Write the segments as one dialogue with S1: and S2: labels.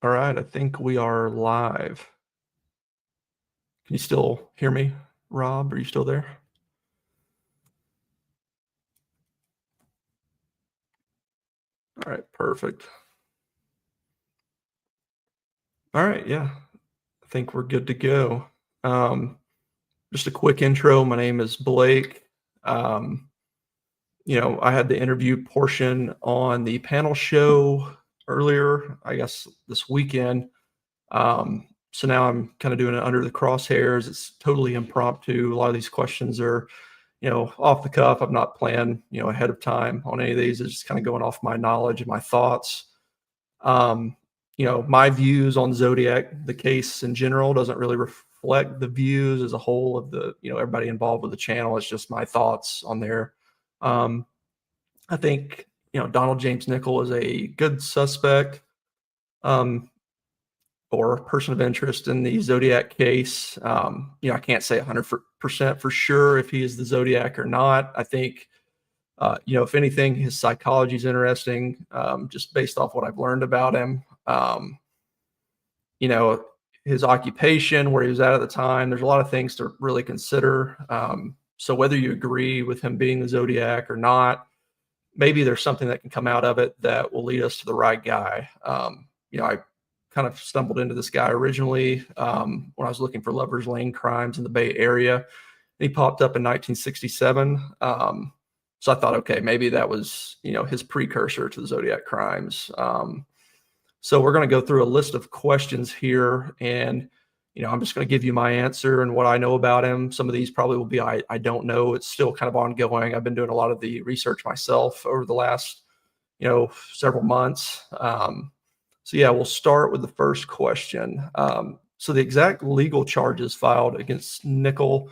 S1: All right, I think we are live. Can you still hear me, Rob? Are you still there? All right, perfect. All right, yeah, I think we're good to go. Just a quick intro. My name is Blake. Um, I had the interview portion on the panel show earlier, I guess this weekend. So now I'm kind of doing it under the crosshairs. It's totally impromptu. A lot of these questions are, off the cuff. I've not planned, ahead of time on any of these. It's just kind of going off my knowledge and my thoughts. Um, my views on Zodiac, the case in general, doesn't really reflect the views as a whole of the, everybody involved with the channel. It's just my thoughts on there. Um, I think, Donald James Nicol is a good suspect. Or person of interest in the Zodiac case. I can't say 100% for sure if he is the Zodiac or not. I think, if anything, his psychology is interesting, just based off what I've learned about him. You know, his occupation, where he was at the time, there's a lot of things to really consider. So whether you agree with him being the Zodiac or not, maybe there's something that can come out of it that will lead us to the right guy. I kind of stumbled into this guy originally when I was looking for Lover's Lane crimes in the Bay Area. He popped up in 1967. So I thought, okay, maybe that was, his precursor to the Zodiac crimes. So we're going to go through a list of questions here, and, I'm just going to give you my answer and what I know about him. Some of these probably will be, I don't know. It's still kind of ongoing. I've been doing a lot of the research myself over the last, several months. So yeah, we'll start with the first question. So the exact legal charges filed against Nicol,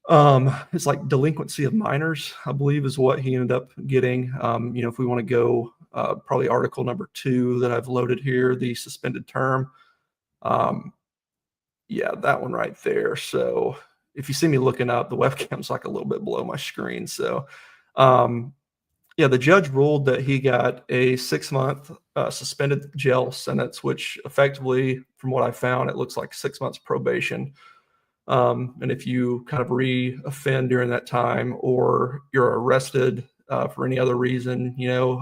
S1: it's like delinquency of minors, I believe, is what he ended up getting. If we want to go, probably article number 2 that I've loaded here, the suspended term. Yeah, that one right there. So if you see me looking up, the webcam's like a little bit below my screen. So, yeah, the judge ruled that he got a 6-month suspended jail sentence, which effectively, from what I found, it looks like 6 months probation. And if you kind of re-offend during that time, or you're arrested for any other reason,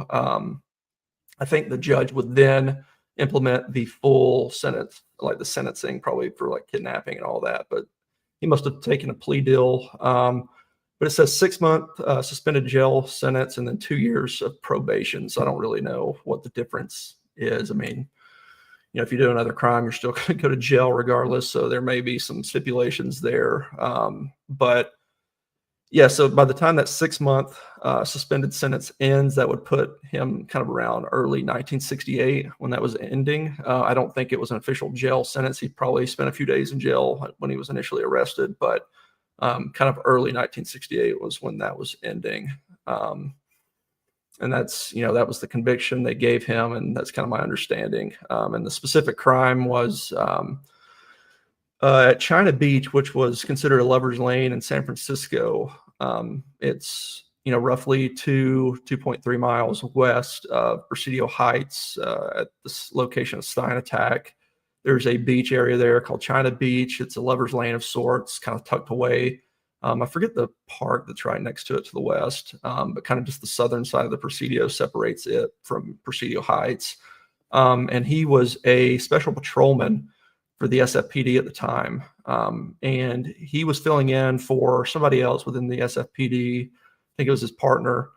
S1: I think the judge would then implement the full sentence, like the sentencing, probably for like kidnapping and all that. But he must have taken a plea deal. But it says 6-month suspended jail sentence and then 2 years of probation. So I don't really know what the difference is. I mean, if you do another crime, you're still going to go to jail regardless. So there may be some stipulations there. But yeah, so by the time that 6-month suspended sentence ends, that would put him kind of around early 1968 when that was ending. I don't think it was an official jail sentence. He probably spent a few days in jail when he was initially arrested, but kind of early 1968 was when that was ending. And that's, that was the conviction they gave him, and that's kind of my understanding. And the specific crime was at China Beach, which was considered a lover's lane in San Francisco. It's, roughly 2.3 miles west of Presidio Heights at this location of Stein Attack. There's a beach area there called China Beach. It's a lover's lane of sorts, kind of tucked away. I forget the park that's right next to it to the west, but kind of just the southern side of the Presidio separates it from Presidio Heights. And he was a special patrolman for the SFPD at the time. And he was filling in for somebody else within the SFPD. I think it was his partner,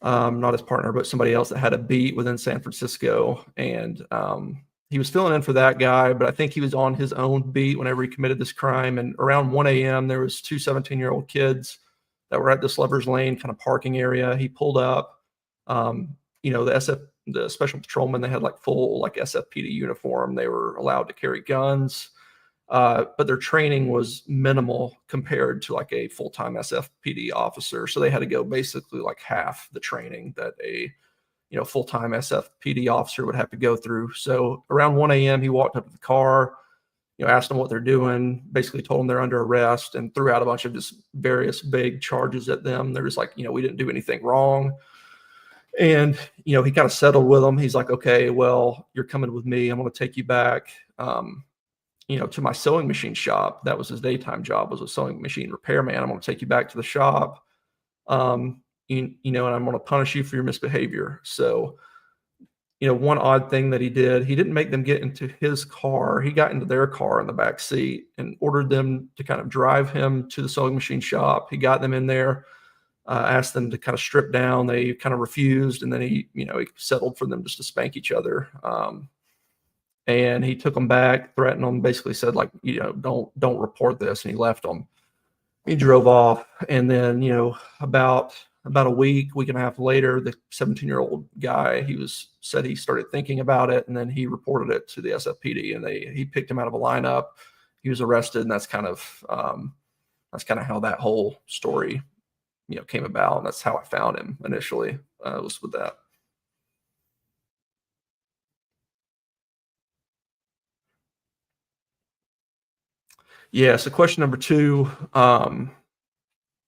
S1: not his partner, but somebody else that had a beat within San Francisco. And he was filling in for that guy, but I think he was on his own beat whenever he committed this crime. And around 1 a.m., there was 2 17-year-old kids that were at this lover's lane kind of parking area. He pulled up. The special patrolmen, they had like full like SFPD uniform. They were allowed to carry guns, but their training was minimal compared to like a full-time SFPD officer. So they had to go basically like half the training that a full-time SFPD officer would have to go through. So around 1 a.m., he walked up to the car, asked them what they're doing, basically told them they're under arrest, and threw out a bunch of just various vague charges at them. They're just like, we didn't do anything wrong. And, he kind of settled with them. He's like, okay, well, you're coming with me. I'm going to take you back, to my sewing machine shop. That was his daytime job, was a sewing machine repairman. I'm going to take you back to the shop. And I'm going to punish you for your misbehavior. So, one odd thing that he didn't make them get into his car. He got into their car in the back seat and ordered them to kind of drive him to the sewing machine shop. He got them in there, asked them to kind of strip down. They kind of refused. And then he settled for them just to spank each other. And he took them back, threatened them, basically said, like, don't report this. And he left them. He drove off. And then, about a week and a half later, the 17-year-old guy, said he started thinking about it, and then he reported it to the SFPD, and he picked him out of a lineup. He was arrested, and that's kind of how that whole story, came about. And that's how I found him initially, was with that. Yeah. So question number 2,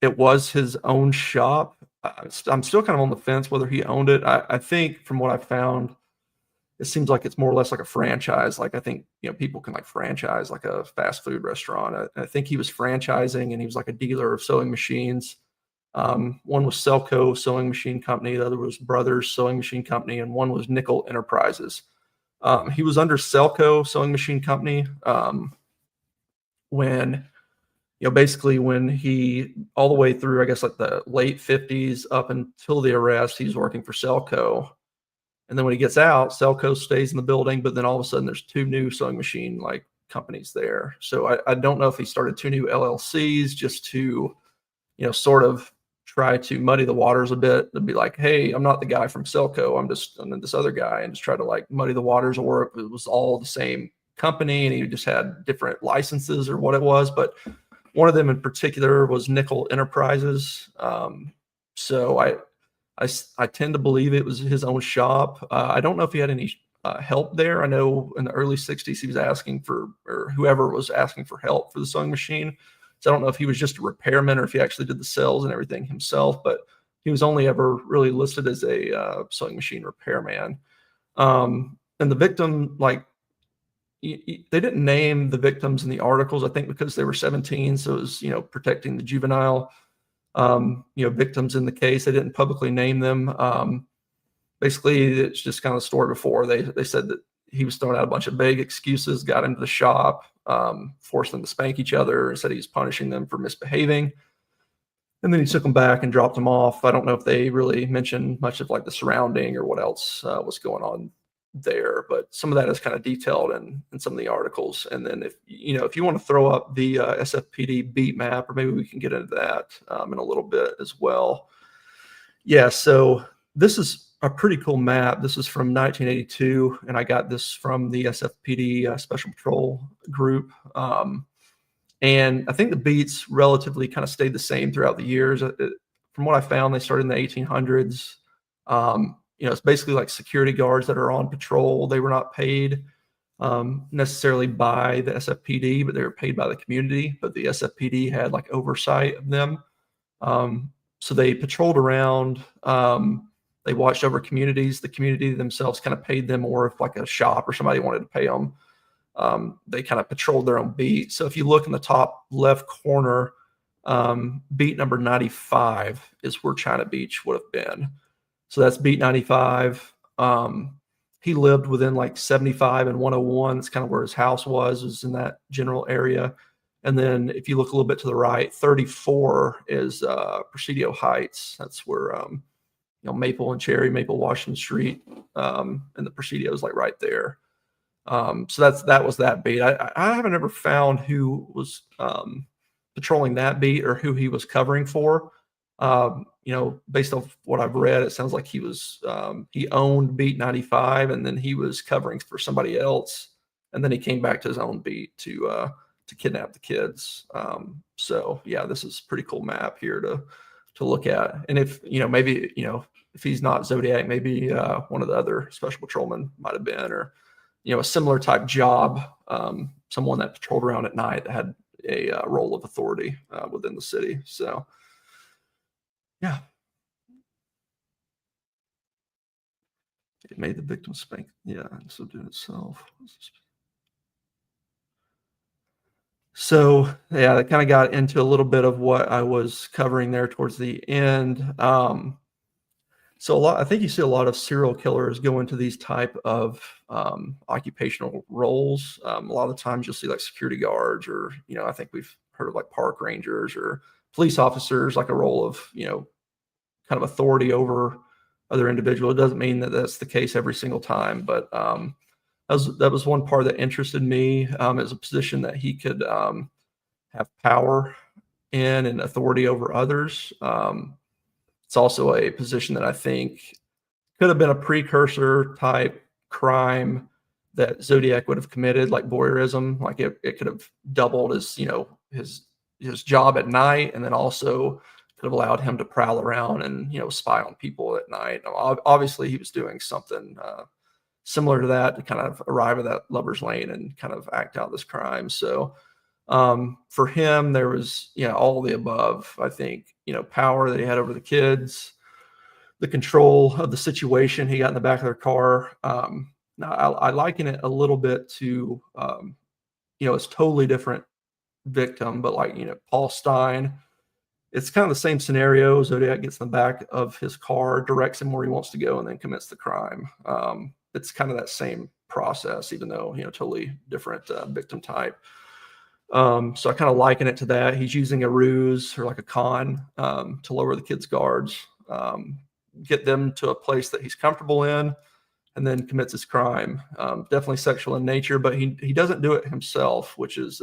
S1: it was his own shop. I'm still kind of on the fence whether he owned it. I think from what I found, it seems like it's more or less like a franchise. Like, I think, people can like franchise like a fast food restaurant. I think he was franchising, and he was like a dealer of sewing machines. One was Selco Sewing Machine Company. The other was Brothers Sewing Machine Company. And one was Nicol Enterprises. He was under Selco Sewing Machine Company when basically when he, all the way through, I guess, like the late 50s up until the arrest, he's working for Selco. And then when he gets out, Selco stays in the building, but then all of a sudden there's 2 new sewing machine like companies there. So I don't know if he started 2 new LLCs just to, sort of try to muddy the waters a bit, to be like, hey, I'm not the guy from Selco. I'm this other guy, and just try to like muddy the waters, or it was all the same company and he just had different licenses or what it was. But one of them in particular was Nicol Enterprises. So I tend to believe it was his own shop. I don't know if he had any help there. I know in the early 60s he was asking for, or whoever was asking for help for the sewing machine. So I don't know if he was just a repairman or if he actually did the sales and everything himself, but he was only ever really listed as a sewing machine repairman. And the victim, like, they didn't name the victims in the articles, I think because they were 17. So it was, protecting the juvenile, victims in the case. They didn't publicly name them. Basically, it's just kind of the story before. They said that he was throwing out a bunch of vague excuses, got into the shop, forced them to spank each other, and said he was punishing them for misbehaving. And then he took them back and dropped them off. I don't know if they really mentioned much of like the surrounding or what else was going on there, but some of that is kind of detailed in some of the articles. And then if you want to throw up the SFPD beat map, or maybe we can get into that in a little bit as well. Yeah, so this is a pretty cool map. This is from 1982, and I got this from the SFPD Special Patrol group. And I think the beats relatively kind of stayed the same throughout the years. From what I found, they started in the 1800s. It's basically like security guards that are on patrol. They were not paid necessarily by the SFPD, but they were paid by the community. But the SFPD had like oversight of them. So they patrolled around. They watched over communities. The community themselves kind of paid them, or if like a shop or somebody wanted to pay them, they kind of patrolled their own beat. So if you look in the top left corner, beat number 95 is where China Beach would have been. So that's beat 95. He lived within like 75 and 101. That's kind of where his house was in that general area. And then if you look a little bit to the right, 34 is Presidio Heights. That's where Maple and Cherry, Maple Washington Street, and the Presidio is like right there. So that was that beat. I haven't ever found who was patrolling that beat or who he was covering for. Based off what I've read, it sounds like he owned beat 95, and then he was covering for somebody else, and then he came back to his own beat to kidnap the kids. So yeah, this is a pretty cool map here to look at. And if maybe if he's not Zodiac, maybe one of the other special patrolmen might have been, or a similar type job, someone that patrolled around at night that had a role of authority within the city. So yeah. It made the victim spank. Yeah, and so did itself. So yeah, that kind of got into a little bit of what I was covering there towards the end. So I think you see a lot of serial killers go into these type of occupational roles. A lot of the times you'll see like security guards, or I think we've heard of like park rangers or police officers, like a role of kind of authority over other individual. It doesn't mean that that's the case every single time, but that was one part that interested me, as a position that he could have power in and authority over others. It's also a position that I think could have been a precursor type crime that Zodiac would have committed, like voyeurism. Like it could have doubled his his job at night, and then also could have allowed him to prowl around and spy on people at night. Obviously, he was doing something similar to that to kind of arrive at that lover's lane and kind of act out this crime. So for him, there was all the above. I think power that he had over the kids, the control of the situation. He got in the back of their car. Now I liken it a little bit to it's totally different victim, but like Paul Stein. It's kind of the same scenario. Zodiac gets in the back of his car, directs him where he wants to go, and then commits the crime. It's kind of that same process, even though totally different victim type. So I kind of liken it to that. He's using a ruse or like a con to lower the kids' guards, get them to a place that he's comfortable in, and then commits his crime. Definitely sexual in nature, but he doesn't do it himself, which is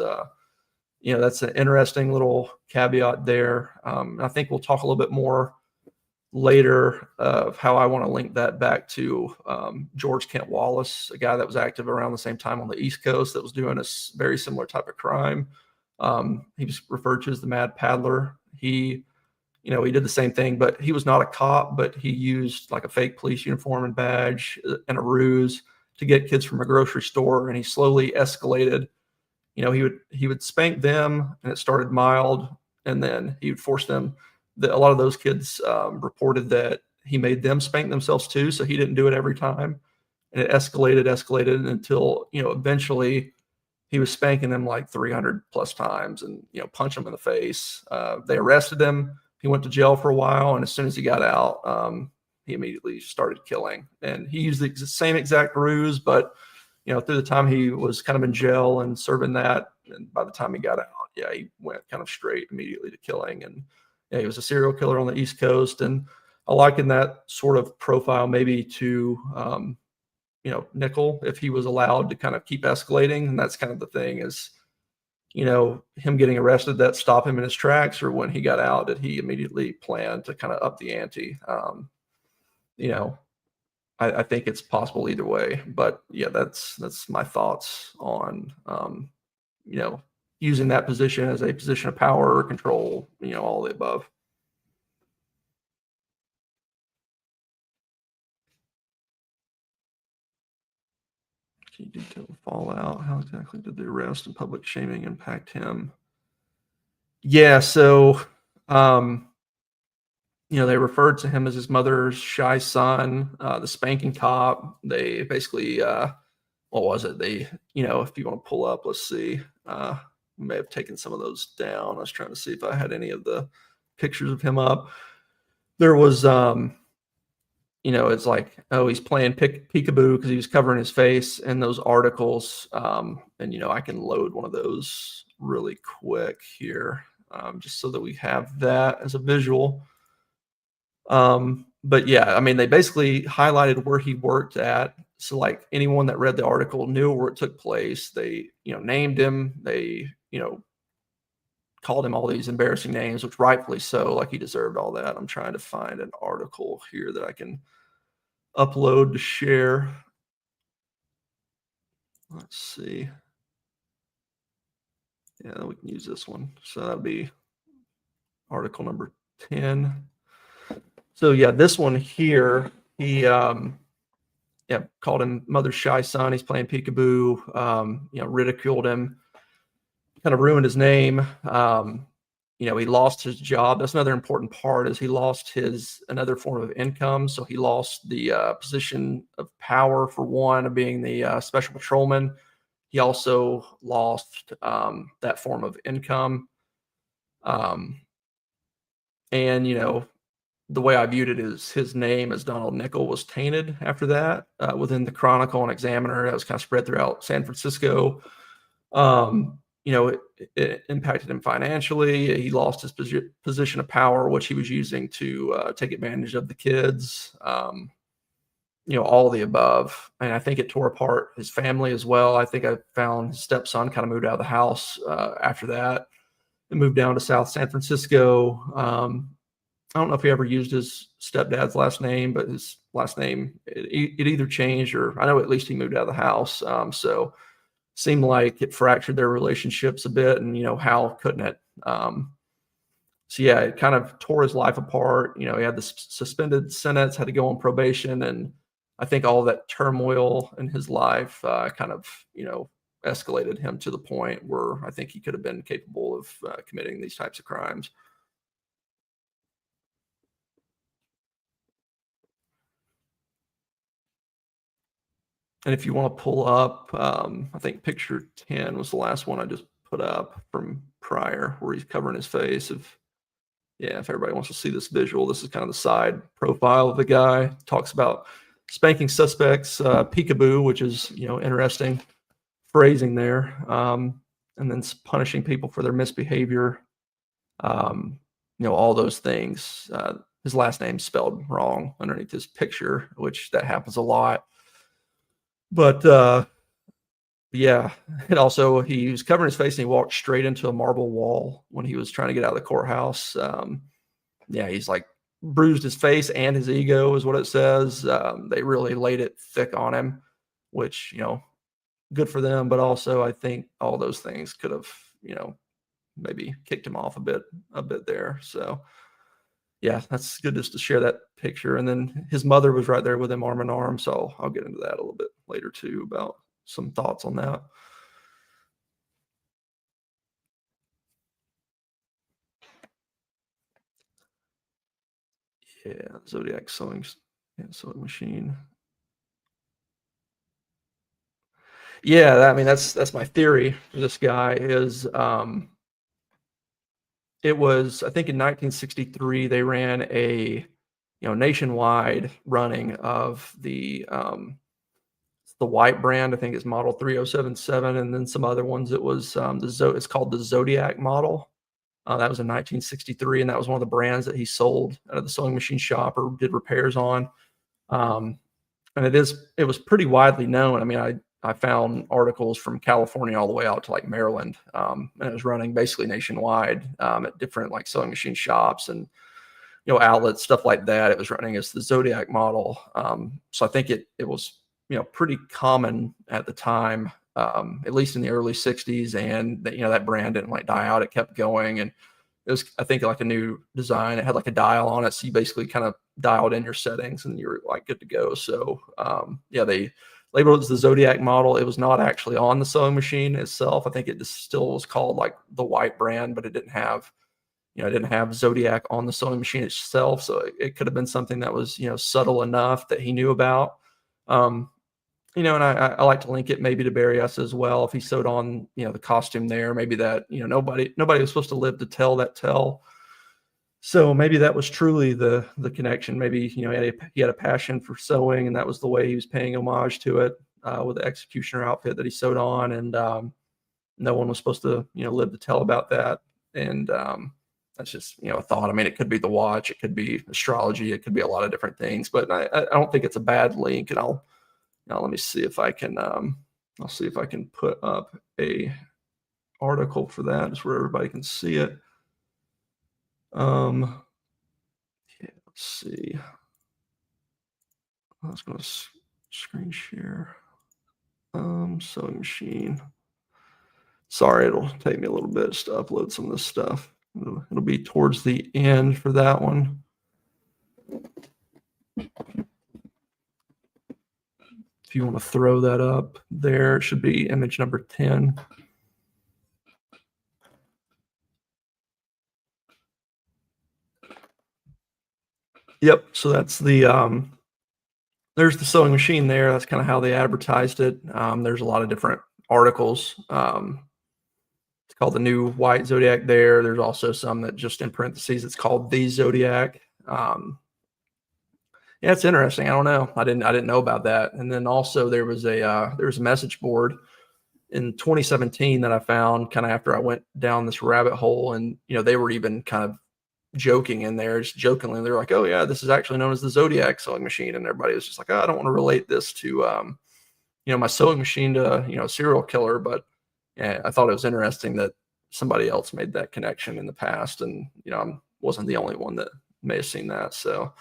S1: that's an interesting little caveat there. I think we'll talk a little bit more later of how I want to link that back to George Kent Wallace, a guy that was active around the same time on the East Coast that was doing a very similar type of crime. He was referred to as the Mad Paddler. He did the same thing, but he was not a cop, but he used like a fake police uniform and badge and a ruse to get kids from a grocery store, and he slowly escalated. He would spank them, and it started mild, and then he would force them. A lot of those kids reported that he made them spank themselves too, so he didn't do it every time, and it escalated until eventually he was spanking them like 300 plus times, and punch them in the face. They arrested him. He went to jail for a while, and as soon as he got out, he immediately started killing. And he used the same exact ruse, but through the time he was kind of in jail and serving that, and by the time he got out, he went kind of straight immediately to killing. And he was a serial killer on the East Coast. And I liken that sort of profile maybe to, Nicol, if he was allowed to kind of keep escalating. And that's kind of the thing is, him getting arrested, that stopped him in his tracks, or when he got out, did he immediately plan to kind of up the ante? I think it's possible either way, but yeah, that's my thoughts on, using that position as a position of power or control, all the above. Can you detail the fallout? How exactly did the arrest and public shaming impact him? Yeah, so, they referred to him as his mother's shy son, the spanking cop. They basically, what was it? They, if you want to pull up, let's see. We may have taken some of those down. I was trying to see if I had any of the pictures of him up. There was, it's like, oh, he's playing peekaboo because he was covering his face in those articles. And, I can load one of those really quick here, just so that we have that as a visual. But yeah, I mean, they basically highlighted where he worked at. So like anyone that read the article knew where it took place. They, named him. They, called him all these embarrassing names, which rightfully so, like he deserved all that. I'm trying to find an article here that I can upload to share. Let's see. Yeah, we can use this one. So that'd be article number 10. So yeah, this one here, he called him mother's shy son. He's playing peekaboo, ridiculed him, kind of ruined his name. he lost his job. That's another important part, is he lost another form of income. So he lost the position of power, for one, of being the special patrolman. He also lost that form of income. And, the way I viewed it is his name as Donald Nicol was tainted after that within the Chronicle and Examiner. That was kind of spread throughout San Francisco. It impacted him financially. He lost his position of power, which he was using to take advantage of the kids. All the above. And I think it tore apart his family as well. I think I found his stepson kind of moved out of the house after that and moved down to South San Francisco. I don't know if he ever used his stepdad's last name, but his last name, it either changed, or I know at least he moved out of the house. So seemed like it fractured their relationships a bit, and how couldn't it? So yeah, it kind of tore his life apart. He had the suspended sentence, had to go on probation, and I think all that turmoil in his life kind of escalated him to the point where I think he could have been capable of committing these types of crimes. And if you want to pull up, I think picture 10 was the last one I just put up from prior, where he's covering his face. If everybody wants to see this visual, this is kind of the side profile of the guy. Talks about spanking suspects, peekaboo, which is, interesting phrasing there. And then punishing people for their misbehavior. All those things. His last name's spelled wrong underneath his picture, which that happens a lot. But yeah, and also he was covering his face and he walked straight into a marble wall when he was trying to get out of the courthouse. He's like bruised his face and his ego is what it says. They really laid it thick on him, which, good for them. But also I think all those things could have, maybe kicked him off a bit there. So yeah, that's good just to share that picture. And then his mother was right there with him, arm in arm. So I'll get into that a little bit later too, about some thoughts on that. Yeah, Zodiac sewing machine. Yeah, that's my theory for this guy is it was, I think in 1963 they ran a nationwide running of the white brand. I think it's model 3077, and then some other ones. It was it's called the Zodiac Model. That was in 1963, and that was one of the brands that he sold out of the sewing machine shop or did repairs on. And it was pretty widely known. I mean, I found articles from California all the way out to like Maryland, and it was running basically nationwide at different like sewing machine shops and outlets, stuff like that. It was running as the Zodiac Model. So I think it was pretty common at the time, at least in the early 60s, and that brand didn't like die out. It kept going, and it was, I think, like a new design. It had like a dial on it, so you basically kind of dialed in your settings and you're like good to go. So they labeled it as the Zodiac Model. It was not actually on the sewing machine itself. I think it just still was called like the white brand, but it didn't have Zodiac on the sewing machine itself. So it could have been something that was subtle enough that he knew about. And I like to link it maybe to Barrios as well. If he sewed on, the costume there, maybe that, nobody was supposed to live to tell that tale. So maybe that was truly the connection. Maybe, he had a passion for sewing, and that was the way he was paying homage to it with the executioner outfit that he sewed on. And no one was supposed to, live to tell about that. And that's just, a thought. I mean, it could be the watch, it could be astrology, it could be a lot of different things, but I don't think it's a bad link. And let me see if I can, I'll see if I can put up a article for that, just where everybody can see it. Let's see. I was going to screen share. Sewing machine. Sorry, it'll take me a little bit to upload some of this stuff. It'll be towards the end for that one. If you want to throw that up there, it should be image number 10. Yep. So that's there's the sewing machine there. That's kind of how they advertised it. There's a lot of different articles. It's called the new white Zodiac there. There's also some that just in parentheses, it's called the Zodiac. Yeah, it's interesting. I don't know. I didn't know about that. And then also there was a message board in 2017 that I found kind of after I went down this rabbit hole, and they were even kind of joking in there, just jokingly. They're like, "Oh yeah, this is actually known as the Zodiac sewing machine," and everybody was just like, "Oh, I don't want to relate this to my sewing machine to a serial killer," but yeah, I thought it was interesting that somebody else made that connection in the past, and I wasn't the only one that may have seen that. So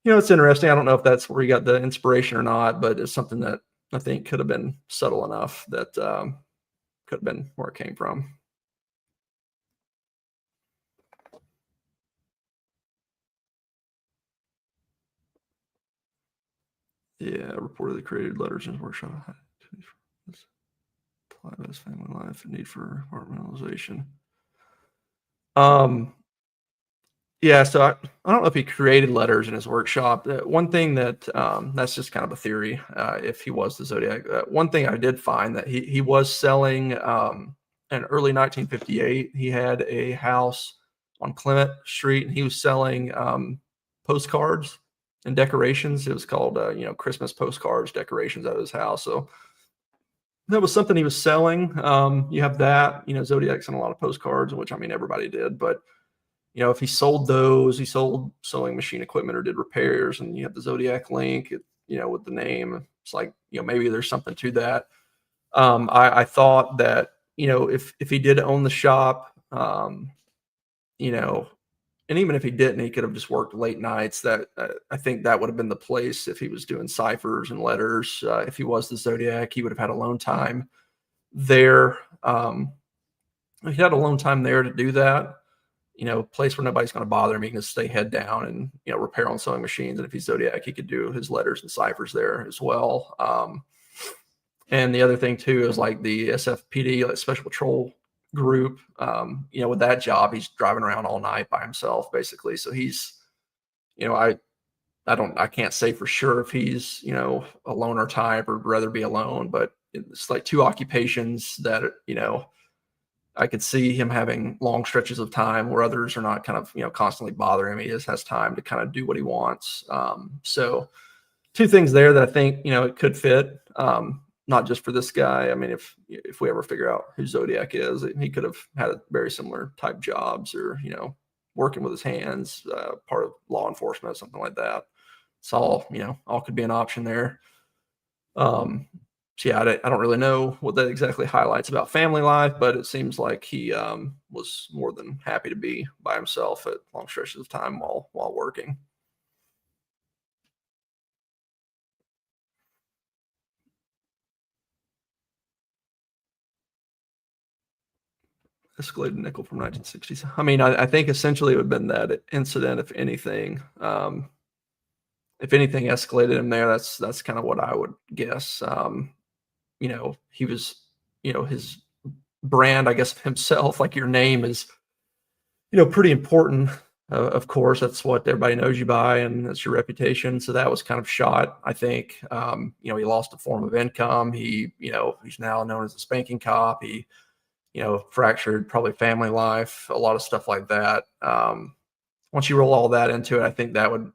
S1: it's interesting. I don't know if that's where you got the inspiration or not, but it's something that I think could have been subtle enough that could have been where it came from. Yeah, reportedly created letters in his workshop. Apply to his family life and need for compartmentalization. Yeah, so I don't know if he created letters in his workshop. One thing that that's just kind of a theory. If he was the Zodiac, one thing I did find that he was selling in early 1958. He had a house on Clement Street, and he was selling postcards and decorations. It was called Christmas postcards, decorations out of his house. So that was something he was selling. You have that, Zodiac's in a lot of postcards, which I mean everybody did, but if he sold those, he sold sewing machine equipment or did repairs, and you have the Zodiac link, with the name. It's like, maybe there's something to that. I thought that, if he did own the shop, you know, and even if he didn't, he could have just worked late nights. That I think that would have been the place if he was doing ciphers and letters. If he was the Zodiac, he would have had alone time there. If he had alone time there to do that, place where nobody's going to bother him. He can just stay head down and, repair on sewing machines. And if he's Zodiac, he could do his letters and ciphers there as well. And the other thing too is like the SFPD, like Special Patrol group. With that job, he's driving around all night by himself, basically. So he's, I can't say for sure if he's, a loner type or rather be alone, but it's like two occupations that, I could see him having long stretches of time where others are not kind of, constantly bothering him. He just has time to kind of do what he wants. So two things there that I think, it could fit. Not just for this guy. I mean, if we ever figure out who Zodiac is, he could have had a very similar type jobs or, working with his hands, part of law enforcement, something like that. It's all, all could be an option there. So yeah, I don't really know what that exactly highlights about family life, but it seems like he was more than happy to be by himself at long stretches of time while working. Escalated Nicol from 1960s. I mean, I think essentially it would have been that incident, if anything. If anything escalated him there, that's kind of what I would guess. He was, his brand, I guess, of himself, like your name is, pretty important. Of course, that's what everybody knows you by, and that's your reputation. So that was kind of shot, I think. He lost a form of income. He's now known as a spanking cop. He, fractured probably family life, a lot of stuff like that. Once you roll all that into it, I think that would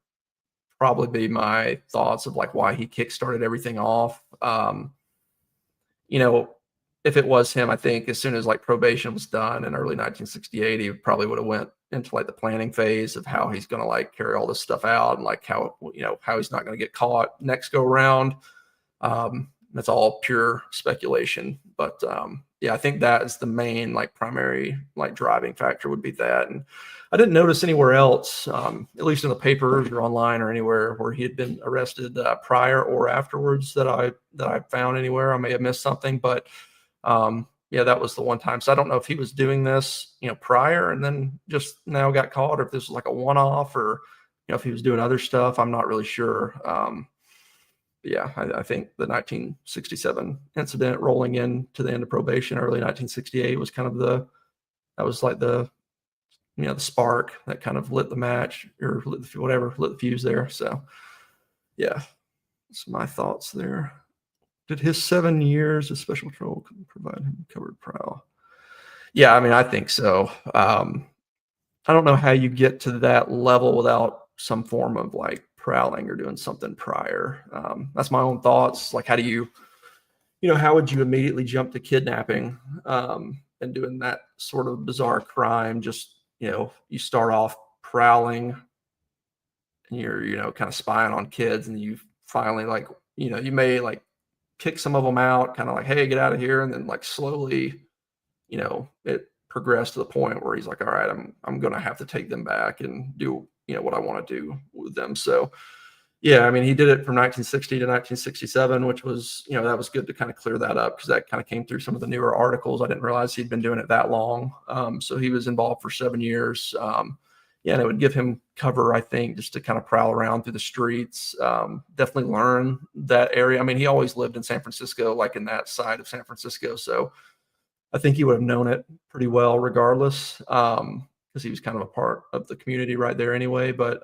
S1: probably be my thoughts of like why he kickstarted everything off. You know, if it was him, I think as soon as like probation was done in early 1968, he probably would have went into like the planning phase of how he's going to like carry all this stuff out and like how he's not going to get caught next go around. That's all pure speculation, but yeah, I think that is the main like primary like driving factor would be that. And I didn't notice anywhere else, at least in the papers or online or anywhere, where he had been arrested prior or afterwards that I found anywhere. I may have missed something, but yeah, that was the one time. So I don't know if he was doing this, prior and then just now got caught, or if this was like a one-off, or if he was doing other stuff. I'm not really sure. Yeah, I think the 1967 incident rolling in to the end of probation, early 1968 was kind of that was like the the spark that kind of lit the match, or lit the fuse there. So yeah, that's my thoughts there. Did his 7 years of special patrol provide him covered prowl? Yeah, I mean, I think so. I don't know how you get to that level without some form of like prowling or doing something prior. That's my own thoughts. Like, how do you, how would you immediately jump to kidnapping and doing that sort of bizarre crime? Just, you start off prowling and you're, kind of spying on kids, and you finally like, you may like kick some of them out, kind of like, hey, get out of here. And then like slowly, it progressed to the point where he's like, all right, I'm going to have to take them back and do, what I want to do with them. So yeah, I mean, he did it from 1960 to 1967, which was, that was good to kind of clear that up, because that kind of came through some of the newer articles. I didn't realize he'd been doing it that long. So he was involved for 7 years. Yeah, and it would give him cover, I think, just to kind of prowl around through the streets, definitely learn that area. I mean, he always lived in San Francisco, like in that side of San Francisco. So I think he would have known it pretty well regardless, because he was kind of a part of the community right there anyway. But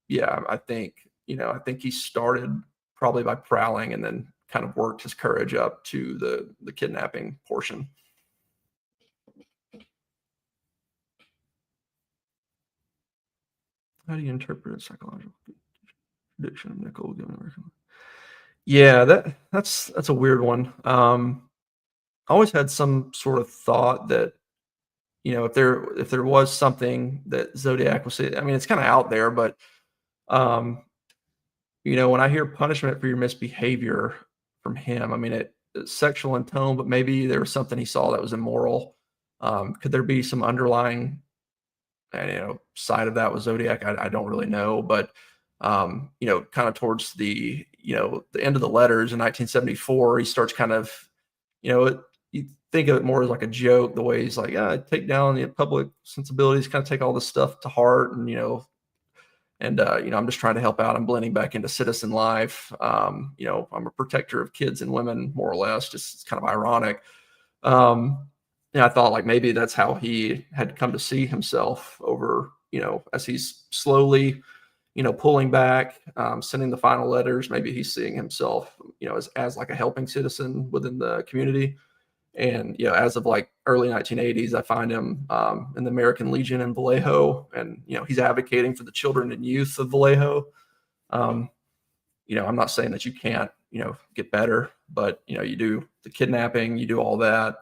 S1: yeah, I think he started probably by prowling and then kind of worked his courage up to the kidnapping portion. How do you interpret psychological prediction of Nicol given American? Yeah, that's a weird one. I always had some sort of thought that, if there was something that Zodiac was saying, I mean, it's kind of out there, but when I hear punishment for your misbehavior from him, I mean, it's sexual in tone, but maybe there was something he saw that was immoral. Could there be some underlying, side of that with Zodiac? I don't really know, but kind of towards the end of the letters in 1974, he starts kind of, you think of it more as like a joke, the way he's like, take down the public sensibilities, kind of take all this stuff to heart, and I'm just trying to help out. I'm blending back into citizen life. I'm a protector of kids and women, more or less. Just, it's kind of ironic. I thought like maybe that's how he had come to see himself over, as he's slowly, pulling back, sending the final letters. Maybe he's seeing himself, as like a helping citizen within the community. And, as of like early 1980s, I find him in the American Legion in Vallejo, and, he's advocating for the children and youth of Vallejo. I'm not saying that you can't, get better, but, you do the kidnapping, you do all that.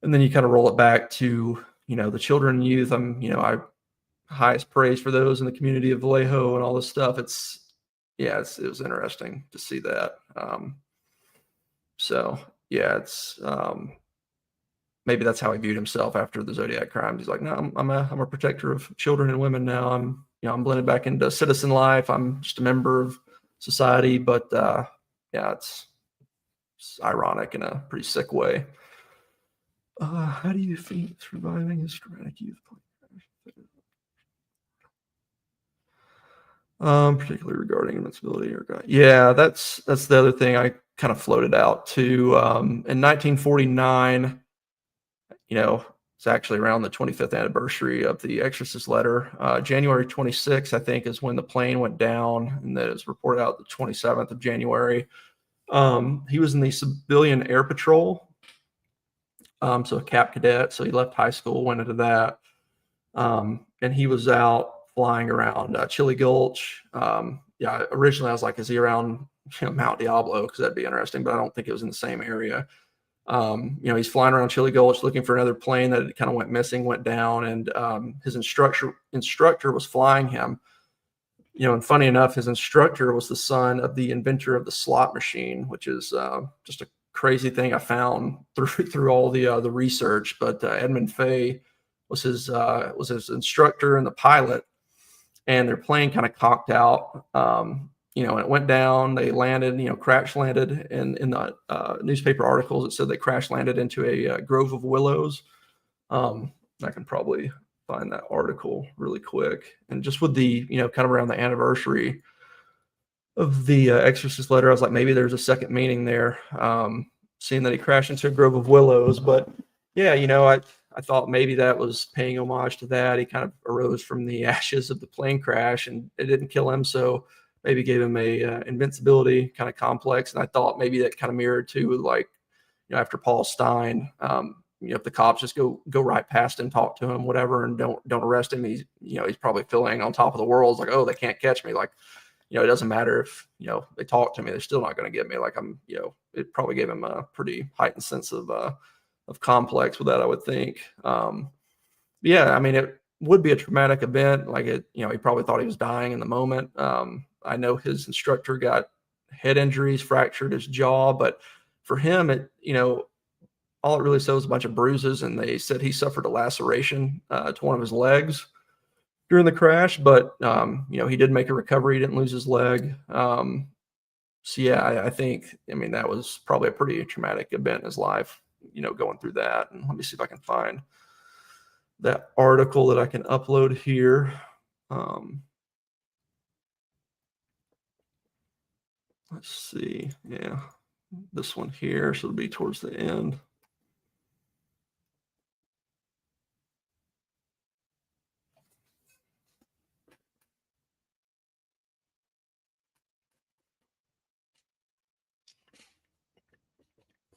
S1: And then you kind of roll it back to, the children and youth. I highest praise for those in the community of Vallejo and all this stuff. It was interesting to see that. So yeah, it's maybe that's how he viewed himself after the Zodiac crimes. He's like, no, I'm a protector of children and women now. I'm blended back into citizen life. I'm just a member of society. But yeah, it's ironic in a pretty sick way. How do you think surviving his traumatic youth? Particularly regarding invincibility or yeah, that's the other thing I kind of floated out too. In 1949, it's actually around the 25th anniversary of the Exorcist letter. January 26th, I think, is when the plane went down, and that is reported out the 27th of January. He was in the Civilian Air Patrol. So a cap cadet. So he left high school, went into that. And he was out flying around Chili Gulch. Yeah, originally I was like, is he around Mount Diablo? Because that'd be interesting, but I don't think it was in the same area. He's flying around Chili Gulch looking for another plane that kind of went missing, went down, and his instructor was flying him. And funny enough, his instructor was the son of the inventor of the slot machine, which is just a crazy thing I found through all the research. But Edmund Fay was his instructor and the pilot, and their plane kind of cocked out. And it went down. They landed, crash landed. And in the newspaper articles, it said they crash landed into a grove of willows. I can probably find that article really quick. And just with the, kind of around the anniversary of the Exorcist letter, I was like, maybe there's a second meaning there, seeing that he crashed into a grove of willows. But yeah, I thought maybe that was paying homage to that. He kind of arose from the ashes of the plane crash, and it didn't kill him, so maybe gave him a invincibility kind of complex. And I thought maybe that kind of mirrored too, with like, after Paul Stein, if the cops just go right past him, talk to him, whatever, and don't arrest him, he's probably feeling on top of the world. It's like, oh, they can't catch me. Like, it doesn't matter if, they talk to me, they're still not going to get me. Like, I'm, it probably gave him a pretty heightened sense of complex with that, I would think. Yeah, I mean, it would be a traumatic event. Like, he probably thought he was dying in the moment. I know his instructor got head injuries, fractured his jaw, but for him, all it really shows a bunch of bruises, and they said he suffered a laceration to one of his legs during the crash, but he did make a recovery. He didn't lose his leg. So yeah, I think, that was probably a pretty traumatic event in his life, going through that. And let me see if I can find that article that I can upload here. Let's see. Yeah, this one here. So it'll be towards the end.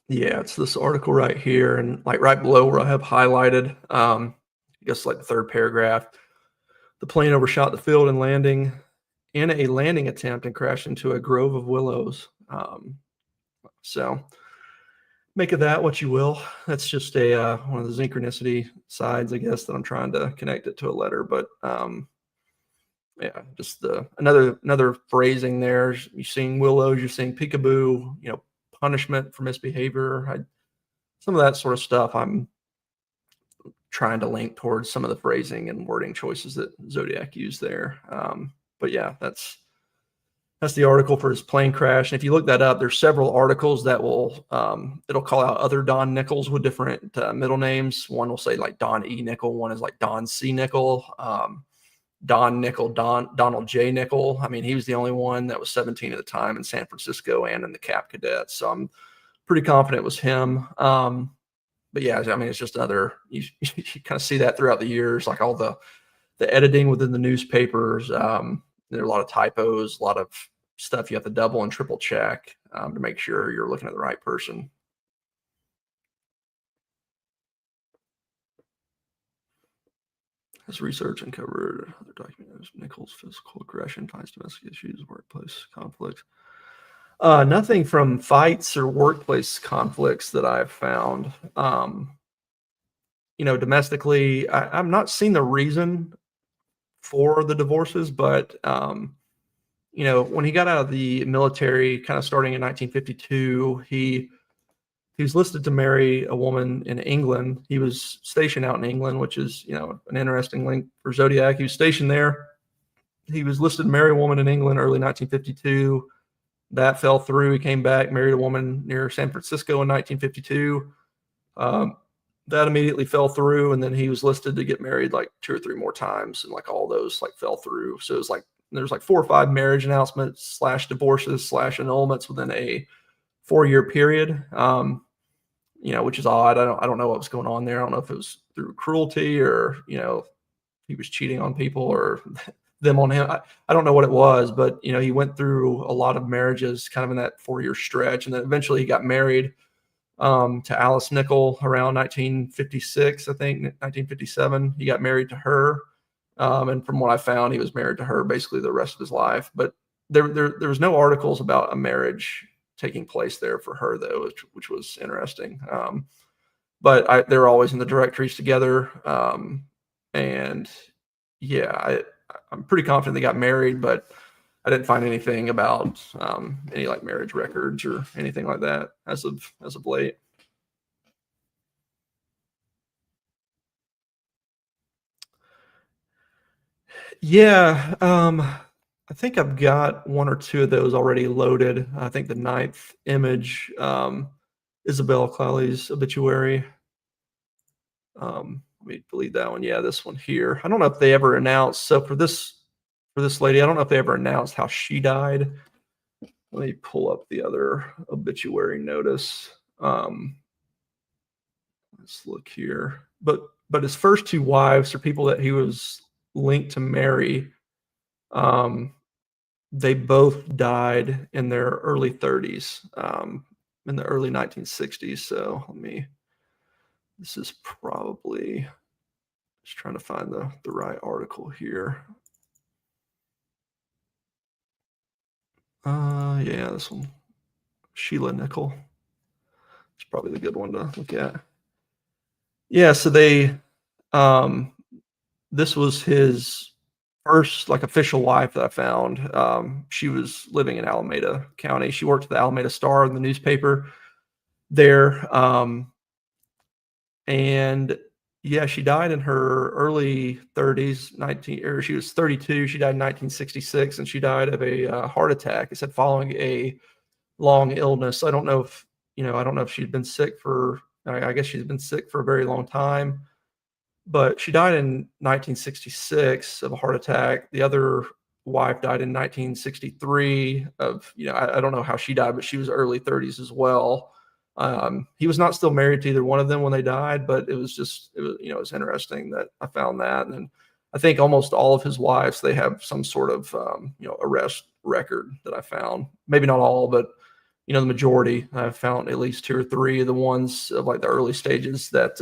S1: Yeah, it's this article right here, and like right below where I have highlighted, I guess like the third paragraph, the plane overshot the field and landing in a landing attempt and crashed into a grove of willows. So make of that what you will. That's just a one of the synchronicity sides, I guess, that I'm trying to connect it to a letter. But yeah, just another phrasing there. You're seeing willows, you're seeing peekaboo, punishment for misbehavior. Some of that sort of stuff I'm trying to link towards some of the phrasing and wording choices that Zodiac used there. But yeah, that's the article for his plane crash. And if you look that up, there's several articles that will it'll call out other Don Nichols with different middle names. One will say like Don E. Nicol. One is like Don C. Nicol. Don Nicol, Donald J. Nicol. He was the only one that was 17 at the time in San Francisco and in the Cap Cadets. So I'm pretty confident it was him. But yeah, it's just another, you kind of see that throughout the years, like all the editing within the newspapers. There are a lot of typos, a lot of stuff you have to double and triple check to make sure you're looking at the right person. His research uncovered other documents, Nichols' physical aggression, ties domestic issues, workplace conflicts. Nothing from fights or workplace conflicts that I've found. Domestically, I've not seen the reason for the divorces, but when he got out of the military, kind of starting in 1952, he was listed to marry a woman in England. He was stationed out in England, which is, an interesting link for Zodiac. He was stationed there. He was listed to marry a woman in England early 1952. That fell through. He came back, married a woman near San Francisco in 1952. That immediately fell through, and then he was listed to get married like 2 or 3 more times, and like all those like fell through. So it was like there's like 4 or 5 marriage announcements / divorces / annulments within a 4-year period. Which is odd. I don't know what was going on there. I don't know if it was through cruelty or, he was cheating on people or them on him. I don't know what it was, but, he went through a lot of marriages kind of in that 4-year stretch. And then eventually he got married to Alice Nicol around 1956, I think, 1957. He got married to her. And from what I found, he was married to her basically the rest of his life. But there was no articles about a marriage taking place there for her, though, which was interesting. But they were always in the directories together. And yeah, I'm pretty confident they got married, but I didn't find anything about any like marriage records or anything like that as of late. Yeah, I think I've got 1 or 2 of those already loaded. I think the 9th image, Isabel Clally's obituary. Let me delete that one. Yeah, this one here. I don't know if they ever announced. So for this lady, I don't know if they ever announced how she died. Let me pull up the other obituary notice. Let's let's look here. But his first two wives are people that he was linked to marry. They both died in their early 30s, in the early 1960s. So this is probably, just trying to find the right article here. Yeah, this one, Sheila Nicol. It's probably the good one to look at. Yeah, so this was his first like official wife that I found. She was living in Alameda County. She worked at the Alameda Star in the newspaper there. And yeah, she died in her early 30s, or she was 32. She died in 1966, and she died of a heart attack. It said following a long illness. I don't know if she'd been sick for, I guess she's been sick for a very long time, but she died in 1966 of a heart attack. The other wife died in 1963 of, I don't know how she died, but she was early 30s as well. He was not still married to either one of them when they died, but it was interesting that I found that. And I think almost all of his wives, they have some sort of, arrest record that I found. Maybe not all, but, the majority. I've found at least 2 or 3 of the ones of like the early stages that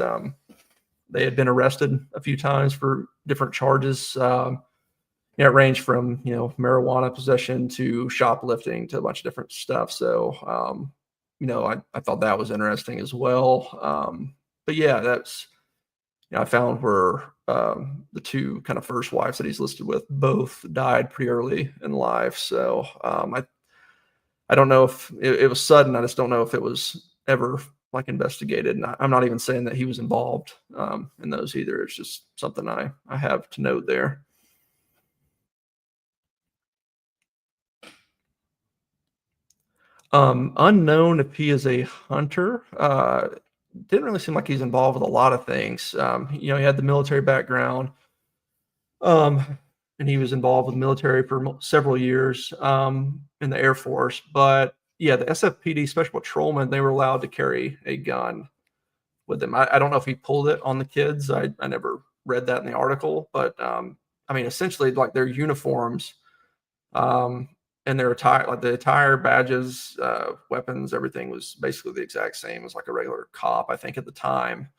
S1: they had been arrested a few times for different charges. It ranged from, marijuana possession to shoplifting to a bunch of different stuff. So, I thought that was interesting as well. But yeah, that's, I found where the 2 kind of first wives that he's listed with both died pretty early in life. So I don't know if it was sudden. I just don't know if it was ever like investigated. And I'm not even saying that he was involved in those either. It's just something I have to note there. Unknown if he is a hunter. Didn't really seem like he's involved with a lot of things. He had the military background, and he was involved with military for several years in the Air Force. But yeah, the SFPD Special Patrolman, they were allowed to carry a gun with them. I don't know if he pulled it on the kids. I never read that in the article, but essentially, like their uniforms and their attire, like the attire, badges, weapons, everything was basically the exact same as like a regular cop, I think, at the time.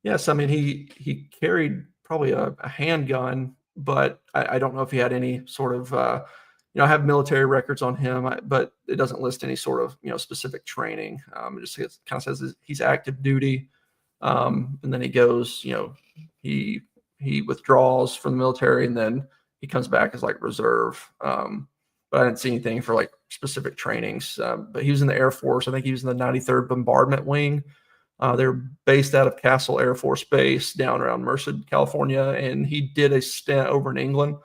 S1: Yes, he carried probably a handgun, but I don't know if he had any sort of I have military records on him, but it doesn't list any sort of specific training. It just kind of says he's active duty, and then he goes, he withdraws from the military, and then he comes back as like reserve. But I didn't see anything for like specific trainings. But he was in the Air Force. I think he was in the 93rd Bombardment Wing. They're based out of Castle Air Force Base down around Merced, California, and he did a stint over in England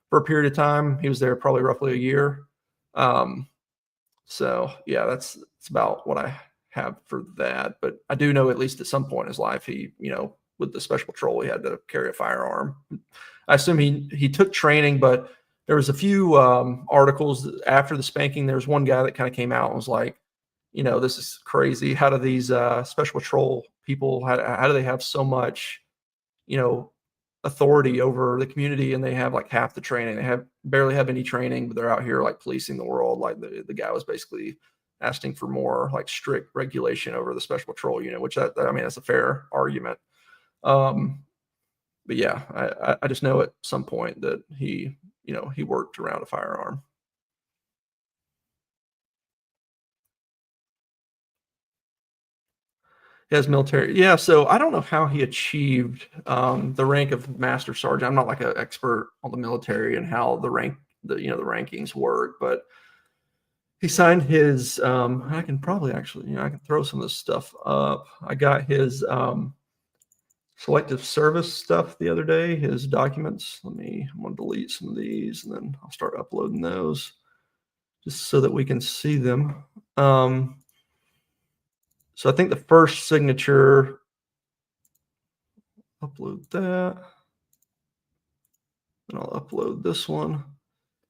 S1: for a period of time. He was there probably roughly a year. So yeah, that's about what I have for that. But I do know at least at some point in his life, he, with the Special Patrol, he had to carry a firearm. I assume he took training, but there was a few articles after the spanking. There was one guy that kind of came out and was like, this is crazy. How do these Special Patrol people, how do they have so much, authority over the community, and they have like half the training? They barely have any training, but they're out here like policing the world. Like the guy was basically asking for more like strict regulation over the Special Patrol unit, which that's a fair argument. But yeah, I just know at some point that he worked around a firearm. He has military. Yeah, so I don't know how he achieved the rank of Master Sergeant. I'm not like an expert on the military and how the rankings work, but he signed his. I can probably actually, I can throw some of this stuff up. I got his Selective Service stuff the other day. His documents. I'm going to delete some of these, and then I'll start uploading those just so that we can see them. So I think the first signature, upload that, and I'll upload this one.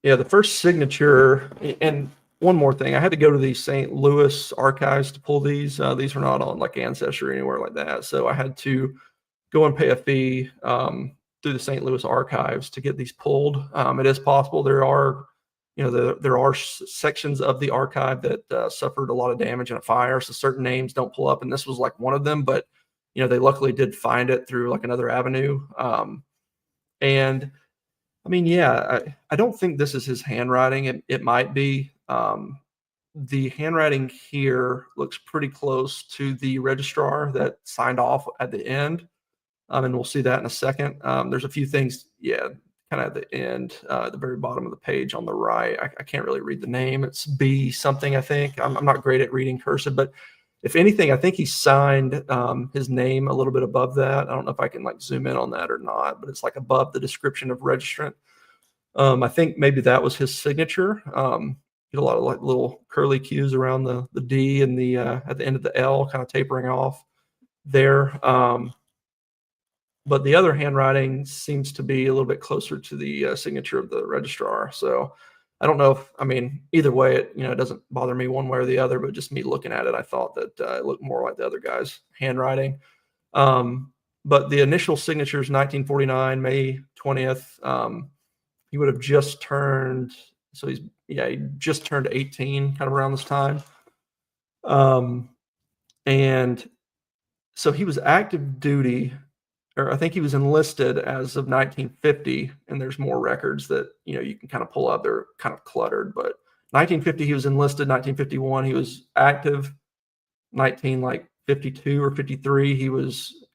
S1: Yeah, the first signature, and one more thing. I had to go to the St. Louis archives to pull these. These are not on like Ancestry or anywhere like that. So I had to go and pay a fee through the St. Louis archives to get these pulled. It is possible there are, there are sections of the archive that suffered a lot of damage in a fire. So certain names don't pull up, and this was like one of them. But they luckily did find it through like another avenue. And I mean, yeah, I don't think this is his handwriting. It might be. The handwriting here looks pretty close to the registrar that signed off at the end. And we'll see that in a second. There's a few things, kind of at the end, the very bottom of the page on the right. I can't really read the name. It's B something, I think. I'm not great at reading cursive, but if anything, I think he signed his name a little bit above that. I don't know if I can like zoom in on that or not, but it's like above the description of registrant. I think maybe that was his signature. Get a lot of like little curly cues around the D and the at the end of the L, kind of tapering off there. But the other handwriting seems to be a little bit closer to the signature of the registrar. So I don't know if, I mean, either way, it doesn't bother me one way or the other, but just me looking at it, I thought that it looked more like the other guy's handwriting. But the initial signature is 1949, May 20th. He would have just turned, so he just turned 18 kind of around this time. And so he was active duty, or I think he was enlisted as of 1950, and there's more records that you can kind of pull up. They're kind of cluttered, but 1950 he was enlisted. 1951 he was active. 1952 or 53 he was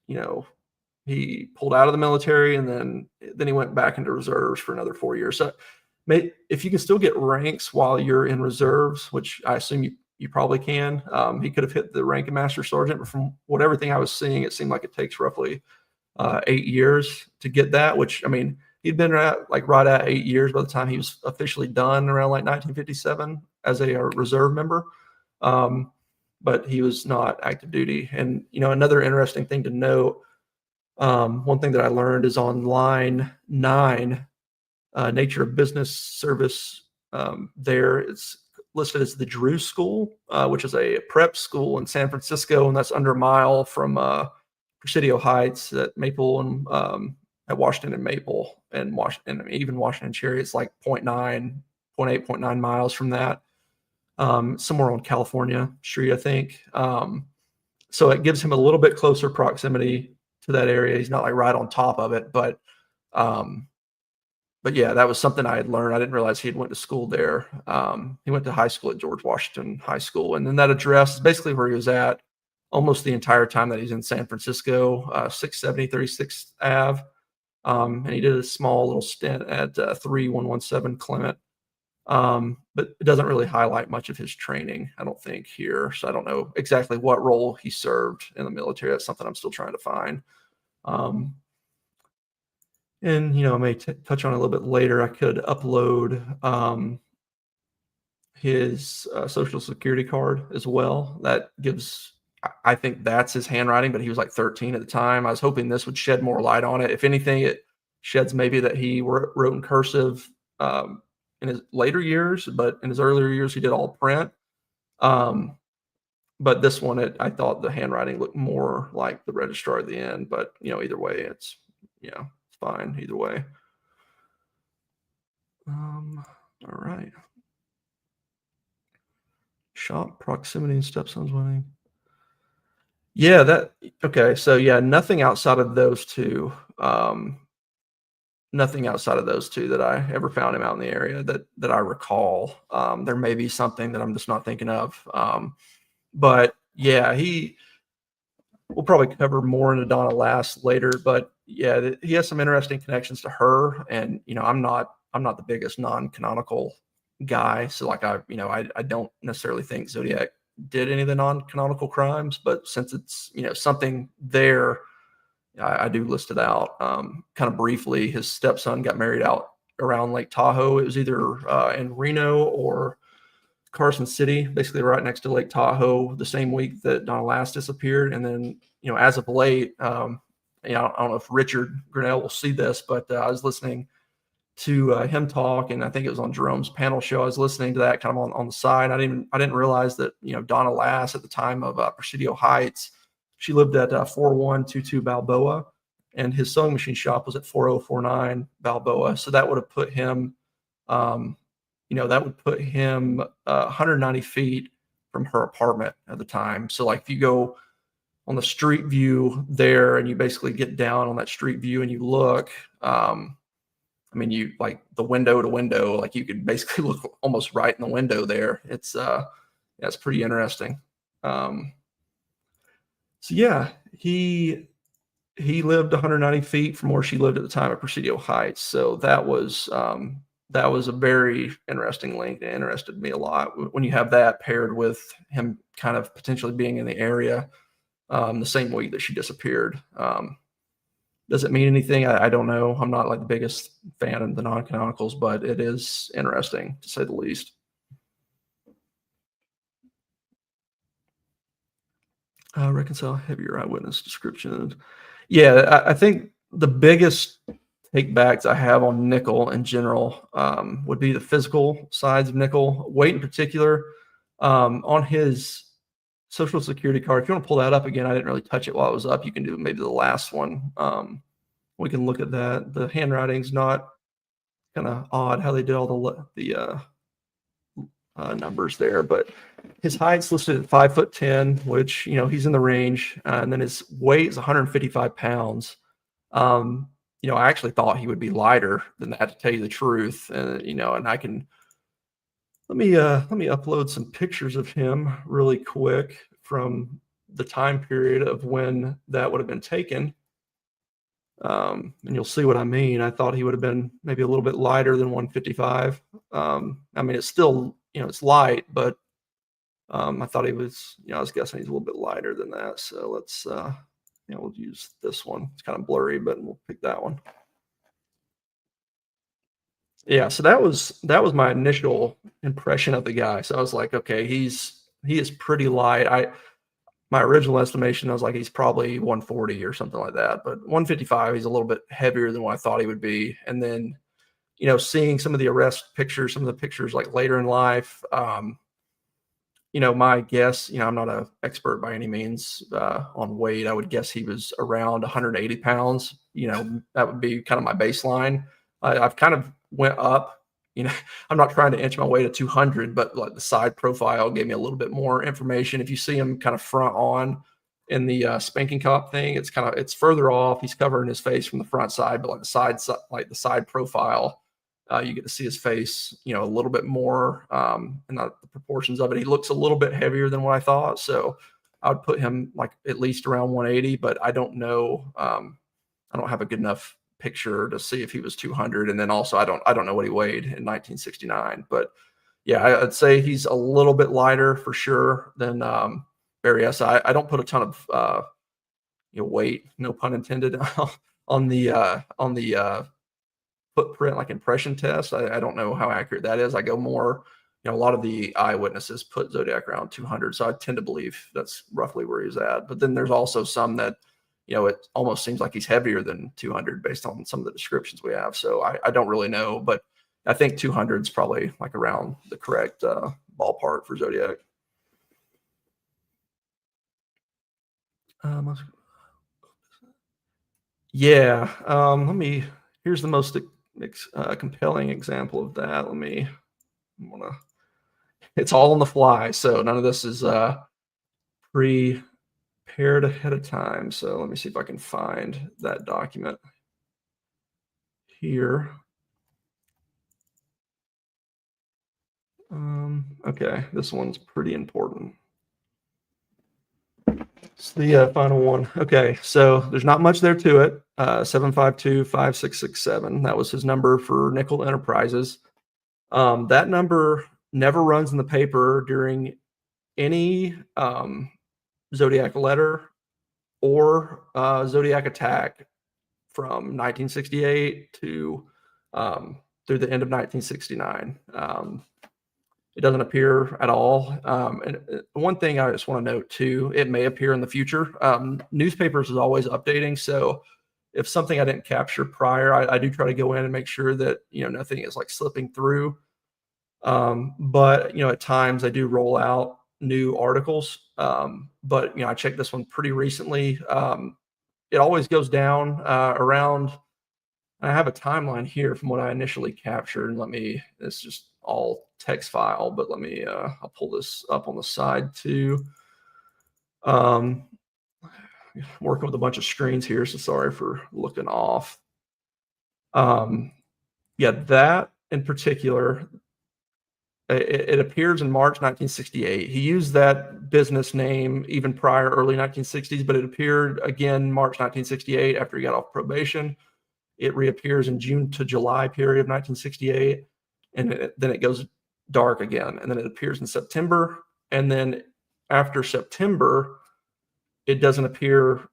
S1: he pulled out of the military, and then he went back into reserves for another 4 years. So if you can still get ranks while you're in reserves, which I assume you probably can, he could have hit the rank of master sergeant, but from everything I was seeing, it seemed like it takes roughly 8 years to get that, which, I mean, he'd been right at 8 years by the time he was officially done around like 1957 as a reserve member. But he was not active duty. And, another interesting thing to note, one thing that I learned is on line 9, nature of business service, there it's listed as the Drew School, which is a prep school in San Francisco, and that's under a mile from Presidio Heights at Maple and at Washington and Maple, and even Washington Cherry. It's like 0.8 miles from that, somewhere on California Street, I think. So it gives him a little bit closer proximity to that area. He's not like right on top of it, but yeah, that was something I had learned. I didn't realize he had went to school there. He went to high school at George Washington High School, and then that address is basically where he was at almost the entire time that he's in San Francisco, 670 36th Ave. And he did a small little stint at 3117 Clement. But it doesn't really highlight much of his training, I don't think, here. So I don't know exactly what role he served in the military. That's something I'm still trying to find. And, I may touch on it a little bit later. I could upload his social security card as well. That gives, I think that's his handwriting, but he was like 13 at the time. I was hoping this would shed more light on it. If anything, it sheds maybe that he wrote in cursive in his later years, but in his earlier years, he did all print. But this one, I thought the handwriting looked more like the registrar at the end, but either way, it's fine either way. All right. Shop proximity and stepson's wedding. Yeah, okay. So yeah, nothing outside of those two. Nothing outside of those two that I ever found him out in the area that I recall. There may be something that I'm just not thinking of. But yeah, we'll probably cover more into Donna Lass later, but yeah, he has some interesting connections to her. And, I'm not the biggest non-canonical guy. So like I don't necessarily think Zodiac did any of the non-canonical crimes, but since it's, something there, I do list it out kind of briefly. His stepson got married out around Lake Tahoe. It was either in Reno or Carson City, basically right next to Lake Tahoe, the same week that Donna Lass disappeared. And then, as of late, I don't know if Richard Grinnell will see this, but I was listening to him talk, and I think it was on Jerome's panel show. I was listening to that kind of on the side. I didn't realize that, you know, Donna Lass at the time of Presidio Heights, she lived at 4122 Balboa, and his sewing machine shop was at 4049 Balboa. So that would have put him, you know, that would put him 190 feet from her apartment at the time. So like if you go on the street view there and you basically get down on that street view and you look, I mean, you like the window to window, like you could basically look almost right in the window there. It's it's pretty interesting. So yeah, he lived 190 feet from where she lived at the time at Presidio Heights. So that was a very interesting link. It interested me a lot when you have that paired with him kind of potentially being in the area the same week that she disappeared. Does it mean anything? I don't know. I'm not like the biggest fan of the non-canonicals, but it is interesting to say the least. Reconcile heavier eyewitness description. Yeah, I think the biggest takebacks I have on Nicol in general would be the physical sides of Nicol. Weight in particular, on his Social Security card. If you want to pull that up again, I didn't really touch it while it was up. You can do maybe the last one. We can look at that. The handwriting's not kind of odd how they did all the numbers there, but his height's listed at 5'10", which, you know, he's in the range, and then his weight is 155 pounds. You know, I actually thought he would be lighter than that, to tell you the truth. You know, and I can let me upload some pictures of him really quick from the time period of when that would have been taken. And you'll see what I mean. I thought he would have been maybe a little bit lighter than 155. I mean, it's still, you know, it's light, but I thought he was, you know, I was guessing he's a little bit lighter than that. So let's, you know, we'll use this one. It's kind of blurry, but we'll pick that one. Yeah, so that was my initial impression of the guy. So I was like, okay, he is pretty light. My original estimation, I was like, he's probably 140 or something like that, but 155, he's a little bit heavier than what I thought he would be. And then, you know, seeing some of the arrest pictures, some of the pictures like later in life, you know, my guess, you know, I'm not an expert by any means on weight. I would guess he was around 180 pounds. You know, that would be kind of my baseline. I've kind of went up, you know, I'm not trying to inch my way to 200, but like the side profile gave me a little bit more information. If you see him kind of front on in the Spanking cop thing, it's further off. He's covering his face from the front side, but like the side profile, you get to see his face, you know, a little bit more, and the proportions of it. He looks a little bit heavier than what I thought. So I would put him like at least around 180, but I don't know. I don't have a good enough picture to see if he was 200. And then also I don't know what he weighed in 1969, but yeah, I'd say he's a little bit lighter for sure than Barry S. I don't put a ton of you know, weight, no pun intended, on the footprint like impression test. I don't know how accurate that is. I go more, you know, a lot of the eyewitnesses put Zodiac around 200, so I tend to believe that's roughly where he's at. But then there's also some that, you know, it almost seems like he's heavier than 200 based on some of the descriptions we have. So I don't really know, but I think 200 is probably like around the correct ballpark for Zodiac. Yeah. Here's the most compelling example of that. It's all on the fly. So none of this is prepared ahead of time. So let me see if I can find that document here. Okay, this one's pretty important. It's the final one. Okay, so there's not much there to it. 752-5667. That was his number for Nicol Enterprises. That number never runs in the paper during any Zodiac letter or Zodiac attack from 1968 to through the end of 1969. It doesn't appear at all. And one thing I just want to note too, it may appear in the future. Newspapers is always updating. So if something I didn't capture prior, I do try to go in and make sure that, nothing is like slipping through. But, at times I do roll out new articles. But, I checked this one pretty recently. It always goes down around, I have a timeline here from what I initially captured. It's just all text file, but I'll pull this up on the side too. Working with a bunch of screens here, so sorry for looking off. Yeah, that in particular, it appears in March 1968. He used that business name even prior, early 1960s, but it appeared again March 1968 after he got off probation. It reappears in June to July period of 1968, and then it goes dark again, and then it appears in September, and then after September, it doesn't appear,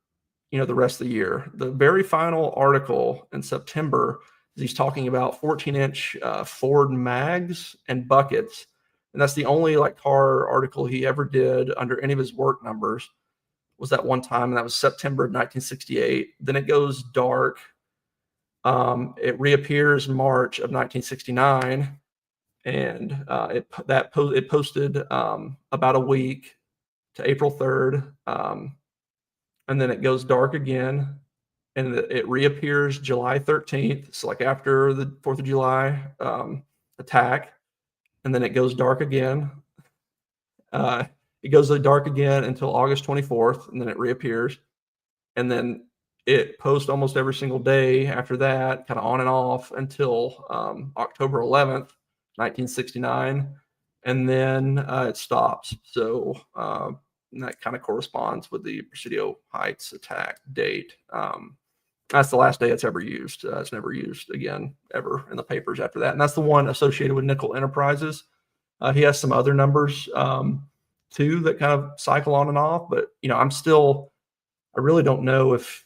S1: the rest of the year. The very final article in September, he's talking about 14-inch Ford mags and buckets, and that's the only like car article he ever did under any of his work numbers. Was that one time, and that was September of 1968. Then it goes dark. It reappears March of 1969, and it posted about a week to April 3rd, and then it goes dark again, and it reappears July 13th. So like after the 4th of July attack, and then it goes dark again. It goes dark again until August 24th, and then it reappears, and then it posts almost every single day after that, kind of on and off until October 11th, 1969, and then it stops. So and that kind of corresponds with the Presidio Heights attack date. That's the last day it's ever used. It's never used again ever in the papers after that. And that's the one associated with Nicol Enterprises. He has some other numbers too that kind of cycle on and off. But, I really don't know if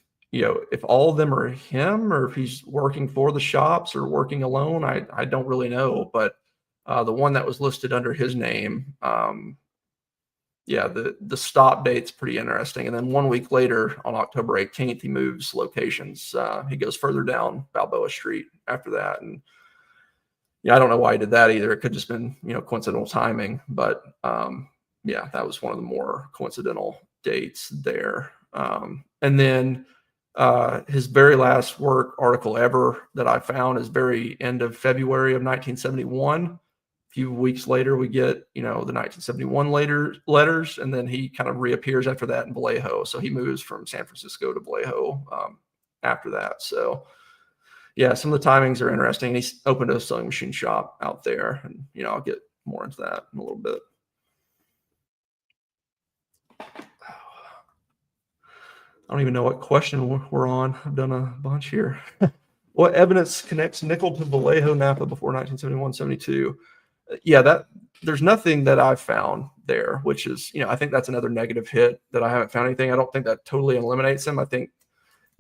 S1: all of them are him or if he's working for the shops or working alone. I don't really know. But the one that was listed under his name, the stop date's pretty interesting. And then 1 week later, on October 18th, he moves locations. He goes further down Balboa Street after that. And I don't know why he did that either. It could just been, coincidental timing. But that was one of the more coincidental dates there. And then his very last work article ever that I found is very end of February of 1971. A few weeks later, we get, the 1971 letters, and then he kind of reappears after that in Vallejo. So he moves from San Francisco to Vallejo after that. So, some of the timings are interesting. He's opened a sewing machine shop out there, and, I'll get more into that in a little bit. I don't even know what question we're on. I've done a bunch here. What evidence connects Nicol to Vallejo Napa before 1971-72? There's nothing that I've found there, which is, I think that's another negative hit that I haven't found anything. I don't think that totally eliminates him. I think,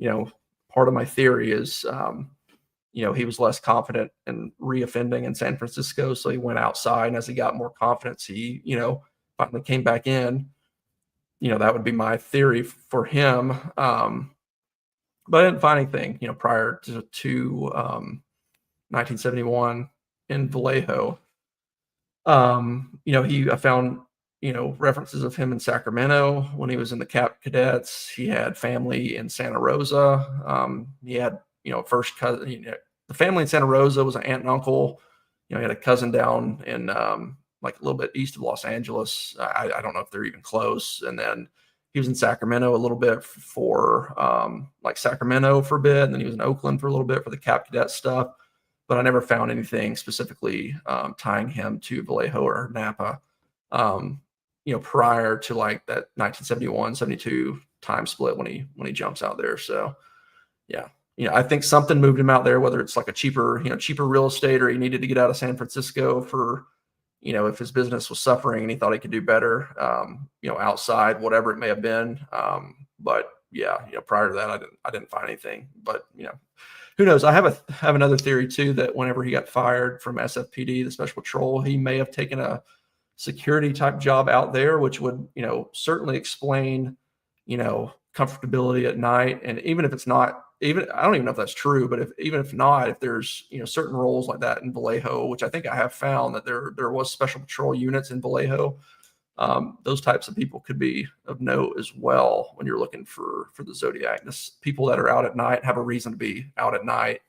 S1: part of my theory is, he was less confident in reoffending in San Francisco. So he went outside, and as he got more confidence, he, finally came back in. That would be my theory for him. But I didn't find anything, prior to 1971 in Vallejo. I found, references of him in Sacramento when he was in the Cap Cadets. He had family in Santa Rosa. He had, first cousin, the family in Santa Rosa was an aunt and uncle. He had a cousin down in, like a little bit east of Los Angeles. I don't know if they're even close. And then he was in Sacramento a little bit for Sacramento for a bit. And then he was in Oakland for a little bit for the Cap Cadet stuff. But I never found anything specifically tying him to Vallejo or Napa, prior to like that 1971-72 time split when he jumps out there. So, I think something moved him out there, whether it's like a cheaper real estate, or he needed to get out of San Francisco for, if his business was suffering and he thought he could do better, outside, whatever it may have been. But prior to that, I didn't find anything. But who knows? I have another theory too, that whenever he got fired from SFPD, the Special Patrol, he may have taken a security type job out there, which would certainly explain comfortability at night. And even if it's not even I don't even know if that's true, but even if not, if there's certain roles like that in Vallejo, which I think I have found that there was special patrol units in Vallejo, those types of people could be of note as well when you're looking for the Zodiac. This people that are out at night have a reason to be out at night,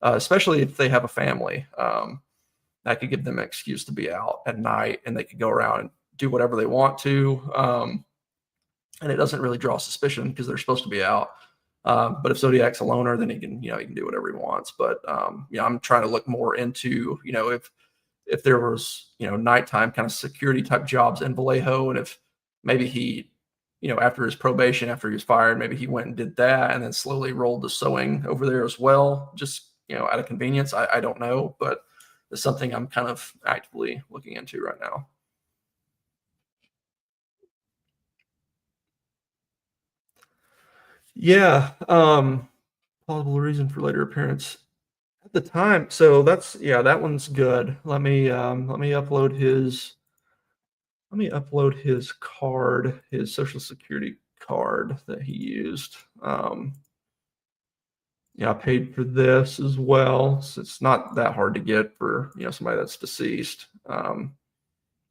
S1: especially if they have a family. That could give them an excuse to be out at night, and they could go around and do whatever they want to. And it doesn't really draw suspicion because they're supposed to be out. But if Zodiac's a loner, then he can do whatever he wants. But I'm trying to look more into, if there was, nighttime kind of security type jobs in Vallejo, and if maybe he, after his probation, after he was fired, maybe he went and did that and then slowly rolled the sewing over there as well, just, out of convenience. I don't know, but it's something I'm kind of actively looking into right now. Yeah. Plausible reason for later appearance at the time. So that one's good. Let me upload his card, his social security card that he used. I paid for this as well. So it's not that hard to get for somebody that's deceased. You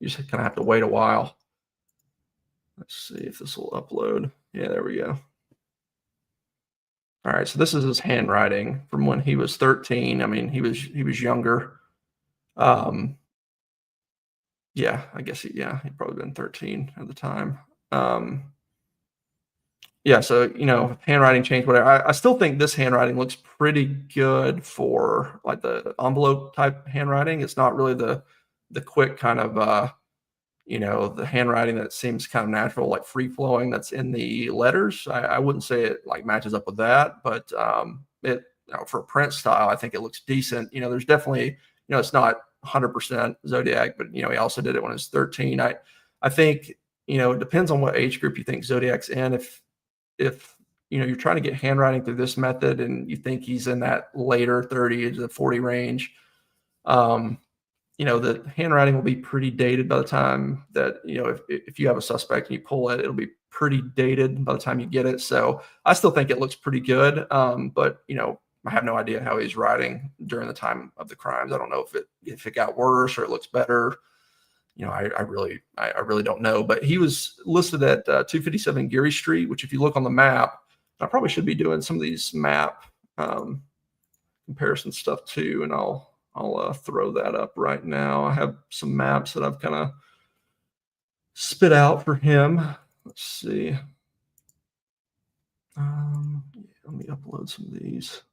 S1: just kind of have to wait a while. Let's see if this will upload. Yeah, there we go. All right, so this is his handwriting from when he was 13. I mean, he was younger. Yeah, I guess he'd probably been 13 at the time. Yeah, so handwriting changed, whatever. I still think this handwriting looks pretty good for like the envelope type handwriting. It's not really the quick kind of the handwriting that seems kind of natural, like free flowing that's in the letters. I wouldn't say it like matches up with that, but it for print style, I think it looks decent. There's definitely, it's not 100% Zodiac, but he also did it when he was 13. I think, it depends on what age group you think Zodiac's in. If you're trying to get handwriting through this method and you think he's in that later 30 to 40 range, the handwriting will be pretty dated by the time that, if you have a suspect and you pull it, it'll be pretty dated by the time you get it. So I still think it looks pretty good. But, I have no idea how he's writing during the time of the crimes. I don't know if it got worse or it looks better. I really don't know. But he was listed at 257 Geary Street, which if you look on the map, I probably should be doing some of these map comparison stuff too, and I'll throw that up right now. I have some maps that I've kind of spit out for him. Let's see. Let me upload some of these.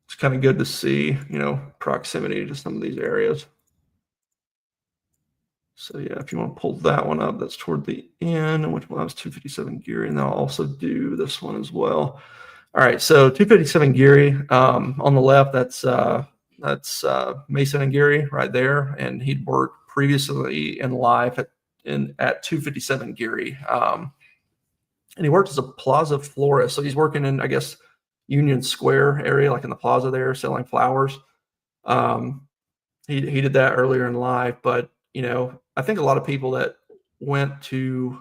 S1: It's kind of good to see, proximity to some of these areas. So yeah, if you want to pull that one up, that's toward the end, which one was 257 Geary, and then I'll also do this one as well. All right, so 257 Geary on the left, that's Mason and Geary right there, and he'd worked previously in life at 257 Geary, and he worked as a plaza florist. So he's working in, I guess, Union Square area, like in the plaza there, selling flowers. He did that earlier in life, but I think a lot of people that went to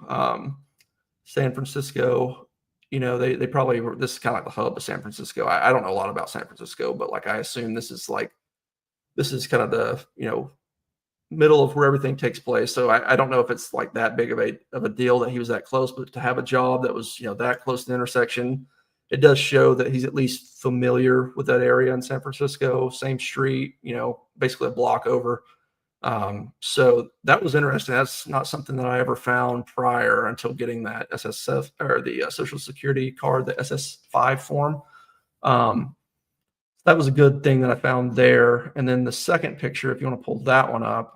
S1: San Francisco, they probably were, this is kind of like the hub of San Francisco. I don't know a lot about San Francisco, but like I assume this is kind of the middle of where everything takes place. So I don't know if it's like that big of a deal that he was that close, but to have a job that was that close to the intersection, it does show that he's at least familiar with that area in San Francisco, same street, basically a block over. So that was interesting. That's not something that I ever found prior until getting that SSF or the Social Security card, the SS5 form. That was a good thing that I found there. And then the second picture, if you want to pull that one up,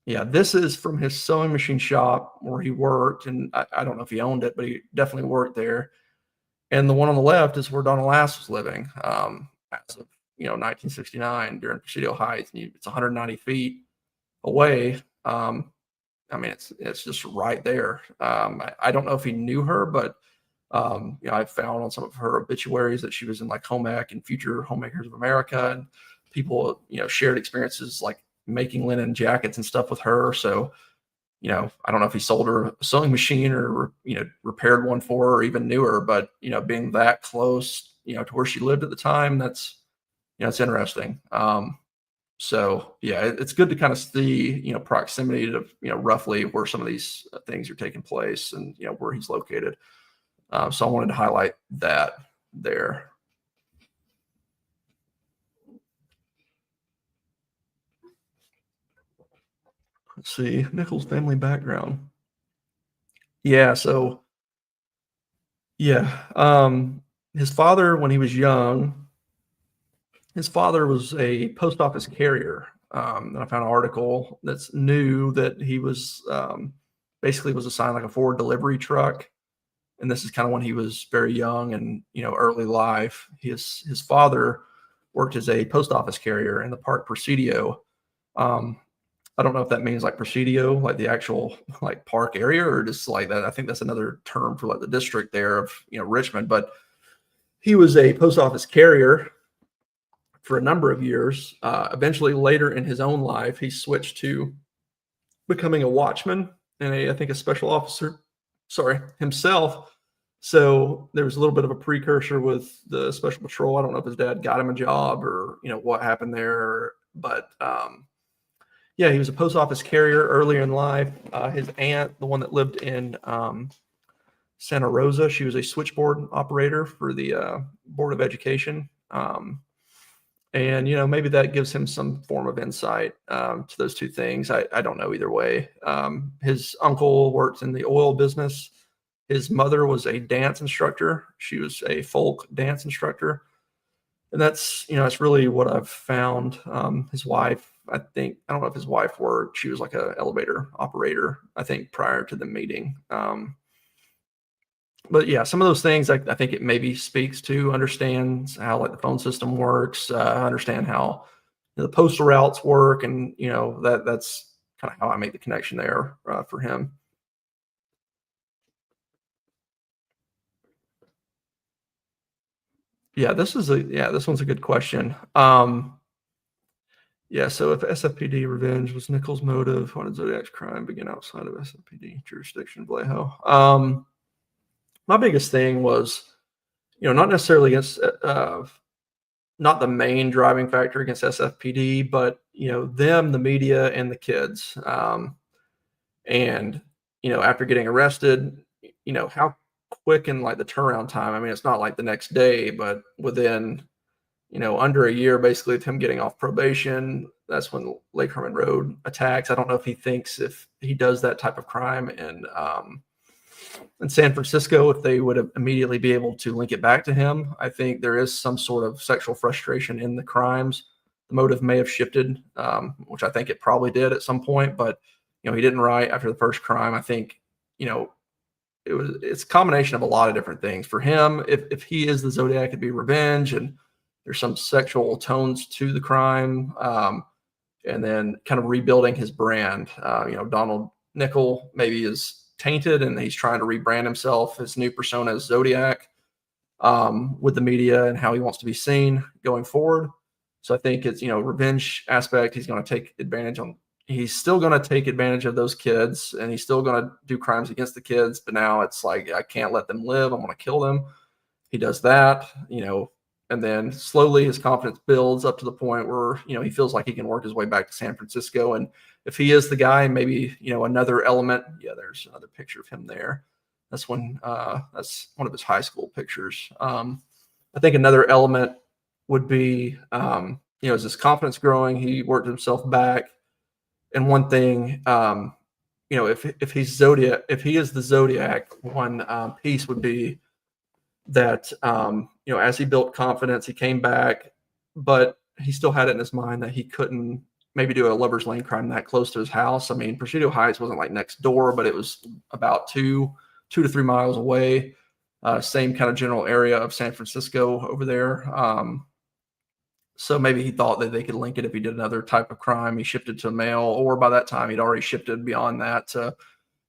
S1: yeah, this is from his sewing machine shop where he worked, and I don't know if he owned it, but he definitely worked there. And the one on the left is where Donna Lass was living as of 1969 during Presidio Heights. And it's 190 feet away. I mean, it's just right there. I don't know if he knew her, but I found on some of her obituaries that she was in like Home Ec and Future Homemakers of America, and people shared experiences like making linen jackets and stuff with her. So I don't know if he sold her a sewing machine or, repaired one for her or even knew her, but, being that close, to where she lived at the time, that's, it's interesting. So yeah, it's good to kind of see, proximity to, roughly where some of these things are taking place and, where he's located. So I wanted to highlight that there. Let's see, Nicol's family background. Yeah, so yeah, his father, when he was young, his father was a post office carrier. And I found an article that's new that he was basically was assigned like a forward delivery truck. And this is kind of when he was very young and, early life. His father worked as a post office carrier in the Park Presidio. Um, I don't know if that means like Presidio, like the actual like park area, or just like that. I think that's another term for like the district there of, Richmond. But he was a post office carrier for a number of years. Eventually, later in his own life, he switched to becoming a watchman and I think a special officer. Sorry, himself. So there was a little bit of a precursor with the special patrol. I don't know if his dad got him a job or what happened there, but yeah, he was a post office carrier earlier in life. His aunt, the one that lived in Santa Rosa, she was a switchboard operator for the Board of Education. And, maybe that gives him some form of insight to those two things. I don't know either way. His uncle worked in the oil business. His mother was a dance instructor. She was a folk dance instructor. And that's really what I've found. His wife, I don't know if his wife worked. She was like an elevator operator, I think, prior to the meeting. But yeah, some of those things I think it maybe speaks to, understands how like the phone system works, understand how the postal routes work, and that's kind of how I make the connection there for him. Yeah, this one's a good question. Yeah, so if SFPD revenge was Nicol's motive, why did Zodiac's crime begin outside of SFPD jurisdiction, Vallejo? My biggest thing was, not necessarily against, not the main driving factor against SFPD, but them, the media, and the kids. And after getting arrested, how quick and like the turnaround time. I mean, it's not like the next day, but within under a year, basically, of him getting off probation, that's when Lake Herman Road attacks. I don't know if he thinks if he does that type of crime in San Francisco, if they would immediately be able to link it back to him. I think there is some sort of sexual frustration in the crimes. The motive may have shifted, which I think it probably did at some point, but he didn't write after the first crime. I think it's a combination of a lot of different things for him. If he is the Zodiac, it'd be revenge, and there's some sexual tones to the crime, and then kind of rebuilding his brand. Donald Nicol maybe is tainted, and he's trying to rebrand himself, his new persona as Zodiac, with the media and how he wants to be seen going forward. So I think it's revenge aspect. He's going to take advantage on. He's still going to take advantage of those kids, and he's still going to do crimes against the kids. But now it's like, I can't let them live. I'm going to kill them. He does that, and then slowly his confidence builds up to the point where, he feels like he can work his way back to San Francisco. And if he is the guy, maybe, another element. Yeah, there's another picture of him there. That's that's one of his high school pictures. I think another element would be, as his confidence growing, he worked himself back. And one thing, if he's Zodiac, if he is the Zodiac, one piece would be that, as he built confidence, he came back, but he still had it in his mind that he couldn't maybe do a lover's lane crime that close to his house. I mean, Presidio Heights wasn't like next door, but it was about 2 to 3 miles away. Same kind of general area of San Francisco over there. So maybe he thought that they could link it if he did another type of crime. He shifted to mail, or by that time he'd already shifted beyond that to,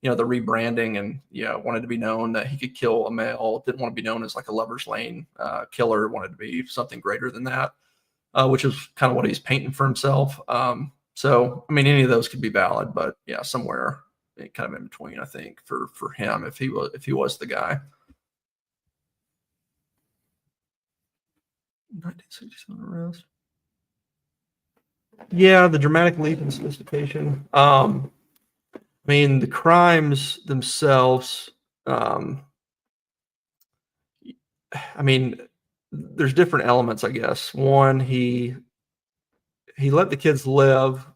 S1: the rebranding, and wanted to be known that he could kill a male. Didn't want to be known as like a lover's lane killer. Wanted to be something greater than that, which is kind of what he's painting for himself. So I mean, any of those could be valid, but yeah, somewhere kind of in between, I think, for him if he was the guy. 1967 arrest. Yeah, the dramatic leap in sophistication. I mean, the crimes themselves. I mean, there's different elements, I guess. One, he let the kids live,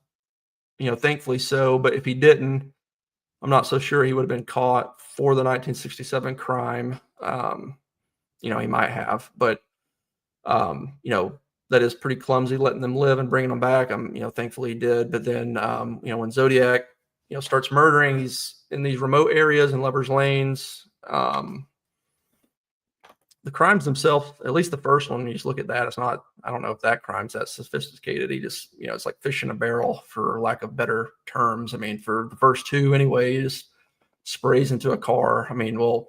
S1: thankfully so. But if he didn't, I'm not so sure he would have been caught for the 1967 crime. He might have, but that is pretty clumsy, letting them live and bringing them back. Thankfully he did. But then, when Zodiac, starts murdering, he's in these remote areas in lovers lanes. The crimes themselves, at least the first one, when you just look at that, it's not, I don't know if that crime's that sophisticated. He just, it's like fish in a barrel, for lack of better terms. I mean, for the first two anyway, he just sprays into a car. I mean, well,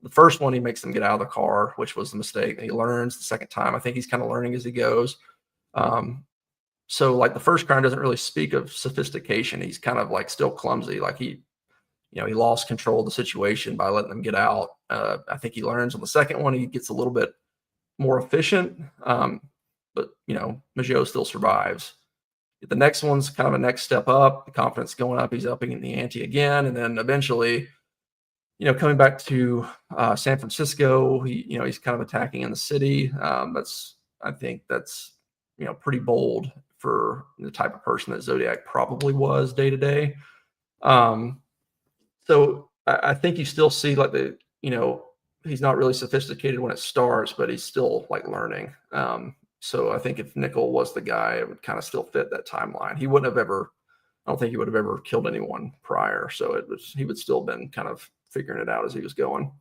S1: the first one, he makes them get out of the car, which was the mistake. And he learns the second time. I think he's kind of learning as he goes. So like the first crime doesn't really speak of sophistication. He's kind of like still clumsy. Like he lost control of the situation by letting them get out. I think he learns on the second one. He gets a little bit more efficient, but Mageau still survives. The next one's kind of a next step up. The confidence going up. He's upping the ante again, and then eventually, coming back to San Francisco, he's kind of attacking in the city. I think that's pretty bold for the type of person that Zodiac probably was day to day. So I think you still see like he's not really sophisticated when it starts, but he's still like learning. So I think if Nicol was the guy, it would kind of still fit that timeline. He wouldn't have ever, I don't think he would have ever killed anyone prior. So he would still been kind of figuring it out as he was going.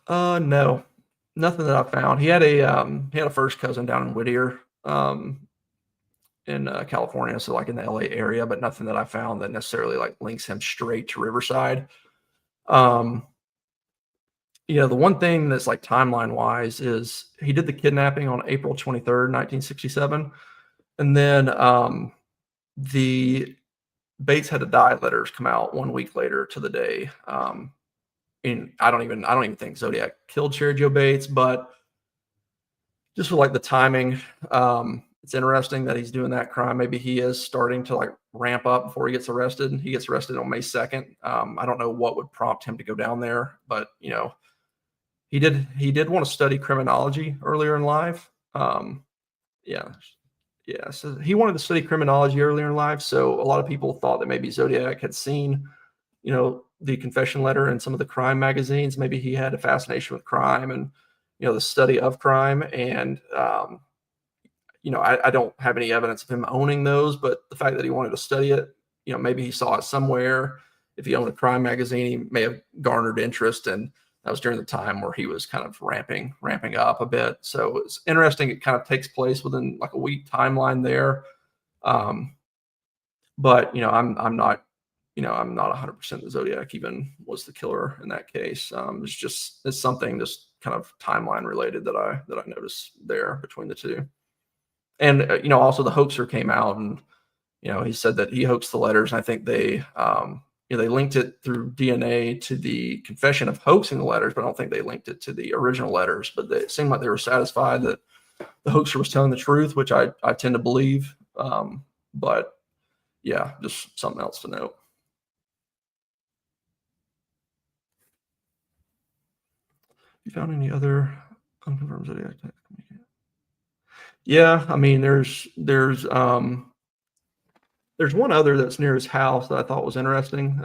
S1: No, nothing that I found. He had a first cousin down in Whittier, in California, so like in the LA area, but nothing that I found that necessarily like links him straight to Riverside. The one thing that's like timeline wise is he did the kidnapping on April 23rd, 1967. And then the Bates had to die letters come out 1 week later to the day. And I don't even think Zodiac killed Sherry Jo Bates, but just for like the timing, it's interesting that he's doing that crime. Maybe he is starting to like ramp up before he gets arrested. He gets arrested on May 2nd. I don't know what would prompt him to go down there, but he did want to study criminology earlier in life. So he wanted to study criminology earlier in life. So a lot of people thought that maybe Zodiac had seen, the confession letter in some of the crime magazines. Maybe he had a fascination with crime and, the study of crime. And, I don't have any evidence of him owning those, but the fact that he wanted to study it, maybe he saw it somewhere. If he owned a crime magazine, he may have garnered interest, and that was during the time where he was kind of ramping up a bit. So it's interesting. It kind of takes place within like a week timeline there. But I'm not 100% the Zodiac even was the killer in that case. It's something just kind of timeline related that I noticed there between the two. And also the hoaxer came out, and he said that he hoaxed the letters. And I think they linked it through DNA to the confession of hoaxing the letters, but I don't think they linked it to the original letters. But it seemed like they were satisfied that the hoaxer was telling the truth, which I tend to believe. But yeah, just something else to note. You found any other unconfirmed Zodiac? Yeah, I mean, there's one other that's near his house that I thought was interesting.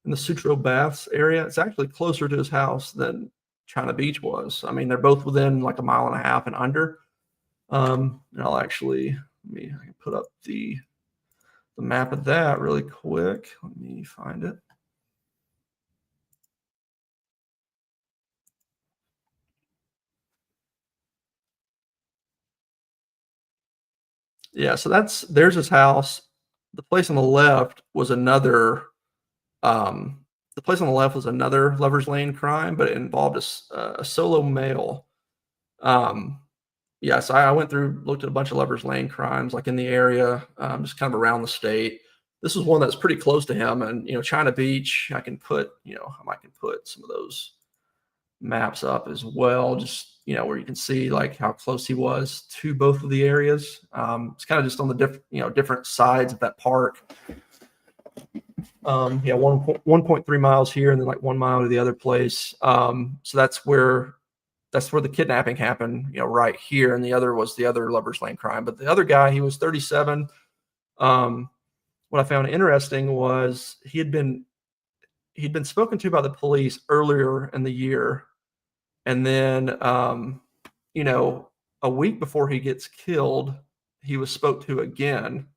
S1: In the Sutro Baths area, it's actually closer to his house than China Beach was. I mean, they're both within like a mile and a half and under. And I'll actually I can put up the map of that really quick. Let me find it. Yeah, so there's his house. The place on the left was another Lover's Lane crime, but it involved a solo male. Yeah, so I went through, looked at a bunch of Lovers Lane crimes, like in the area, just kind of around the state. This was one that's pretty close to him, and China Beach. I can put, I can put some of those maps up as well, just where you can see like how close he was to both of the areas. It's kind of just on the different sides of that park. Yeah, 1.3 miles here, and then like 1 mile to the other place. So that's where the kidnapping happened, right here. And the other was the other Lovers Lane crime. But the other guy, he was 37. What I found interesting was he'd been spoken to by the police earlier in the year, and then a week before he gets killed, he was spoke to again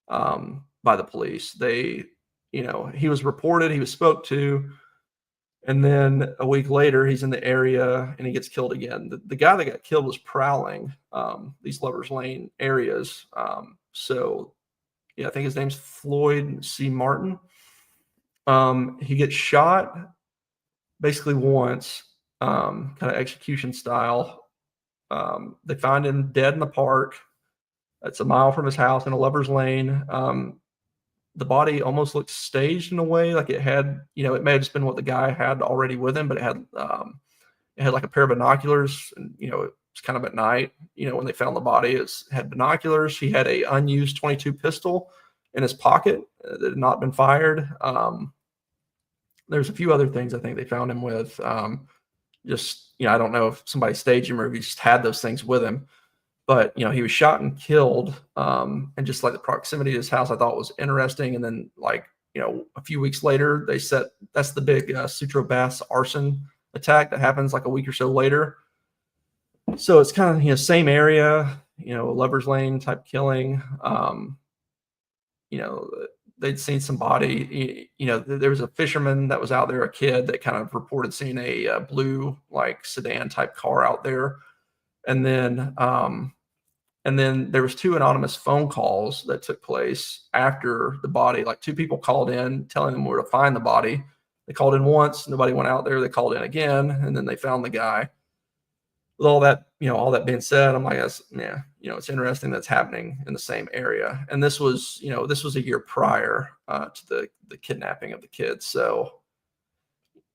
S1: by the police. He was reported, he was spoke to, and then a week later, he's in the area and he gets killed again. The guy that got killed was prowling these Lovers Lane areas. So, yeah, I think his name's Floyd C. Martin. He gets shot basically once, kind of execution style. They find him dead in the park. That's a mile from his house in a Lovers Lane. The body almost looked staged in a way, like it had, it may have just been what the guy had already with him, but it had like a pair of binoculars, and it was kind of at night. When they found the body, it had binoculars. He had a unused 22 pistol in his pocket that had not been fired. There's a few other things I think they found him with. I don't know if somebody staged him or if he just had those things with him. But, he was shot and killed. And just like the proximity to his house, I thought was interesting. And then a few weeks later, that's the big Sutro Bass arson attack that happens like a week or so later. So it's kind of, same area, Lovers Lane type killing. They'd seen some body, there was a fisherman that was out there, a kid that kind of reported seeing a blue like sedan type car out there. And then there was 2 anonymous phone calls that took place after the body. Like 2 people called in telling them where to find the body. They called in once, nobody went out there. They called in again, and then they found the guy. With all that being said, I'm like, it's interesting that's happening in the same area. And this was a year prior to the kidnapping of the kids. So,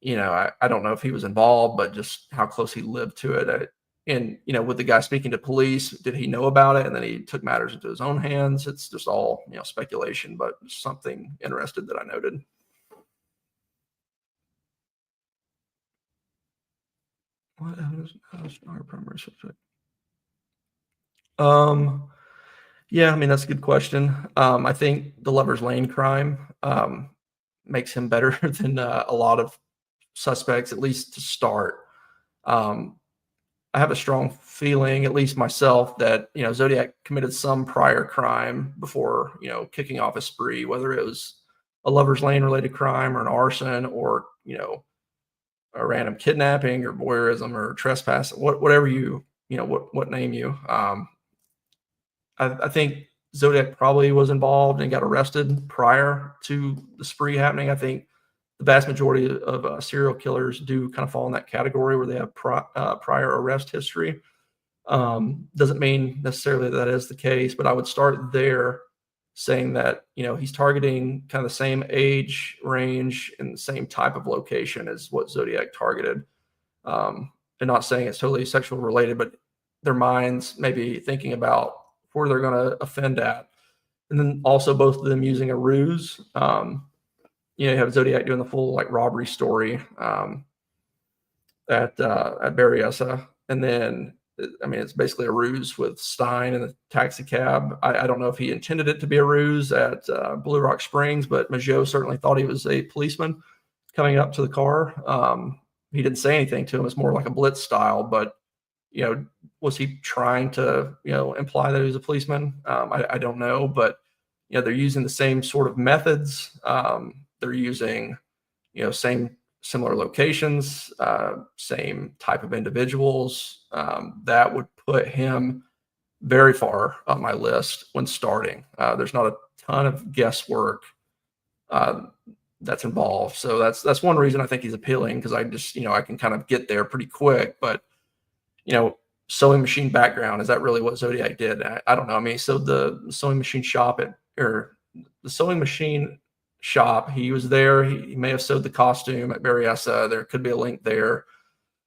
S1: I don't know if he was involved, but just how close he lived to it. And, with the guy speaking to police, did he know about it? And then he took matters into his own hands. It's just all, speculation, but something interested that I noted. What evidence is our primary suspect? Yeah, I mean, that's a good question. I think the Lovers Lane crime makes him better than a lot of suspects, at least to start. I have a strong feeling, at least myself, that Zodiac committed some prior crime before kicking off a spree, whether it was a Lovers Lane related crime or an arson or a random kidnapping or voyeurism or trespass, whatever what name you. I think Zodiac probably was involved and got arrested prior to the spree happening. I think the vast majority of serial killers do kind of fall in that category where they have prior arrest history. Doesn't mean necessarily that is the case, but I would start there saying that, he's targeting kind of the same age range and the same type of location as what Zodiac targeted. And not saying it's totally sexual related, but their minds maybe thinking about where they're going to offend at. And then also both of them using a ruse. You have Zodiac doing the full like robbery story at Berryessa, and then it's basically a ruse with Stein in the taxi cab. I don't know if he intended it to be a ruse at Blue Rock Springs, but Mageau certainly thought he was a policeman coming up to the car. He didn't say anything to him. It's more like a blitz style, but was he trying to imply that he was a policeman? I don't know, but they're using the same sort of methods. They're using similar locations, same type of individuals. That would put him very far on my list when starting. There's not a ton of guesswork that's involved. So that's one reason I think he's appealing, because I just, I can kind of get there pretty quick. But, sewing machine background. Is that really what Zodiac did? I don't know. I mean, so the sewing machine shop the sewing machine shop, he was there. He may have sewed the costume at Berryessa. There could be a link there.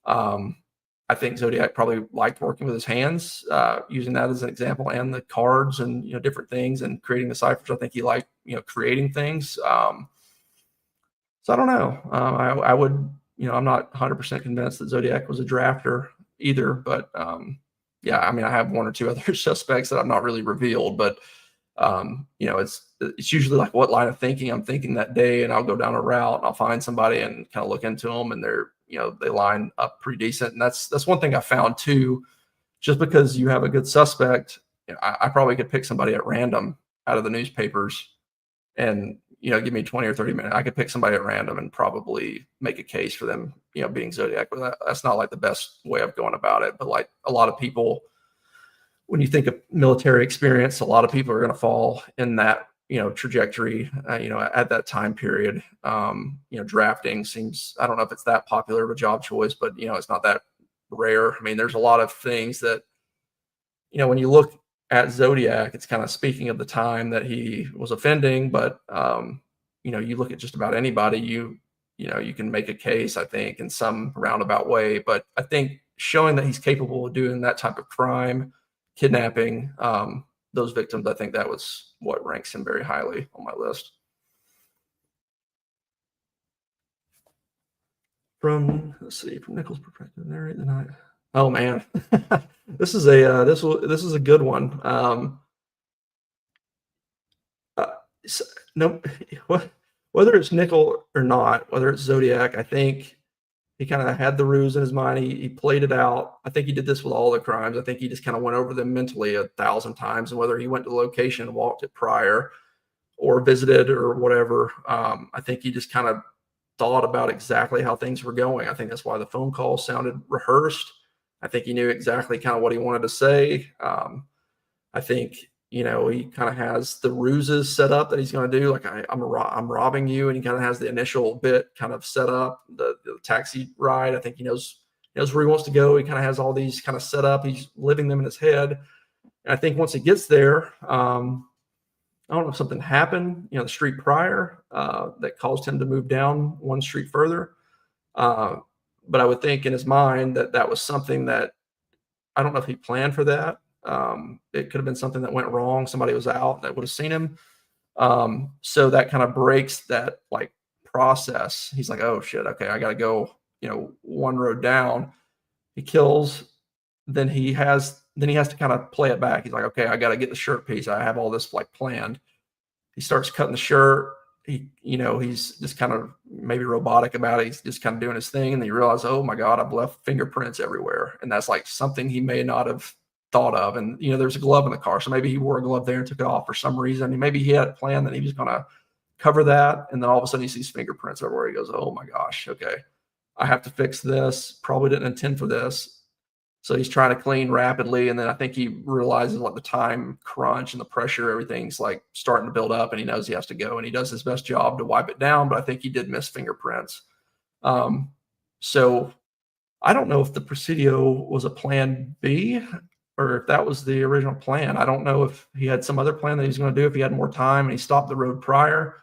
S1: I think Zodiac probably liked working with his hands, using that as an example, and the cards and, different things and creating the ciphers. I think he liked, creating things. So I don't know. I would, I'm not 100% convinced that Zodiac was a drafter either, but yeah, I mean, I have one or two other suspects that I've not really revealed, but it's usually like what line of thinking I'm thinking that day, and I'll go down a route and I'll find somebody and kind of look into them, and they're, they line up pretty decent. And that's one thing I found too. Just because you have a good suspect, I probably could pick somebody at random out of the newspapers and, give me 20 or 30 minutes. I could pick somebody at random and probably make a case for them, being Zodiac. But that's not like the best way of going about it. But like a lot of people, when you think of military experience, a lot of people are going to fall in that, trajectory, at that time period. Drafting seems, I don't know if it's that popular of a job choice, but, it's not that rare. I mean, there's a lot of things that, when you look at Zodiac, it's kind of speaking of the time that he was offending, but, you look at just about anybody, you can make a case, I think, in some roundabout way. But I think showing that he's capable of doing that type of crime, kidnapping, those victims, I think that was what ranks him very highly on my list. From Nicol's perspective, narrate the night. Oh man, this is a good one. No, whether it's Nicol or not, whether it's Zodiac, I think he kind of had the ruse in his mind. He played it out. I think he did this with all the crimes. I think he just kind of went over them mentally 1,000 times. And whether he went to the location and walked it prior or visited or whatever, I think he just kind of thought about exactly how things were going. I think that's why the phone call sounded rehearsed. I think he knew exactly kind of what he wanted to say. I think, he kind of has the ruses set up that he's going to do. Like I'm robbing you. And he kind of has the initial bit kind of set up, the taxi ride. I think he knows where he wants to go. He kind of has all these kind of set up. He's living them in his head. And I think once he gets there, I don't know if something happened, the street prior, that caused him to move down one street further. But I would think in his mind that was something that, I don't know if he planned for that. It could have been something that went wrong. Somebody was out that would have seen him. So that kind of breaks that like process. He's like, oh shit, okay, I got to go, one road down. He kills. Then he has to kind of play it back. He's like, okay, I got to get the shirt piece. I have all this like planned. He starts cutting the shirt. He's just kind of maybe robotic about it. He's just kind of doing his thing. And then you realize, oh my God, I've left fingerprints everywhere. And that's like something he may not have thought of. And, there's a glove in the car. So maybe he wore a glove there and took it off for some reason. And maybe he had a plan that he was going to cover that. And then all of a sudden he sees fingerprints everywhere. He goes, oh my gosh, okay, I have to fix this. Probably didn't intend for this. So he's trying to clean rapidly. And then I think he realizes like the time crunch and the pressure, everything's like starting to build up, and he knows he has to go, and he does his best job to wipe it down. But I think he did miss fingerprints. So I don't know if the Presidio was a plan B or if that was the original plan. I don't know if he had some other plan that he was going to do if he had more time and he stopped the road prior.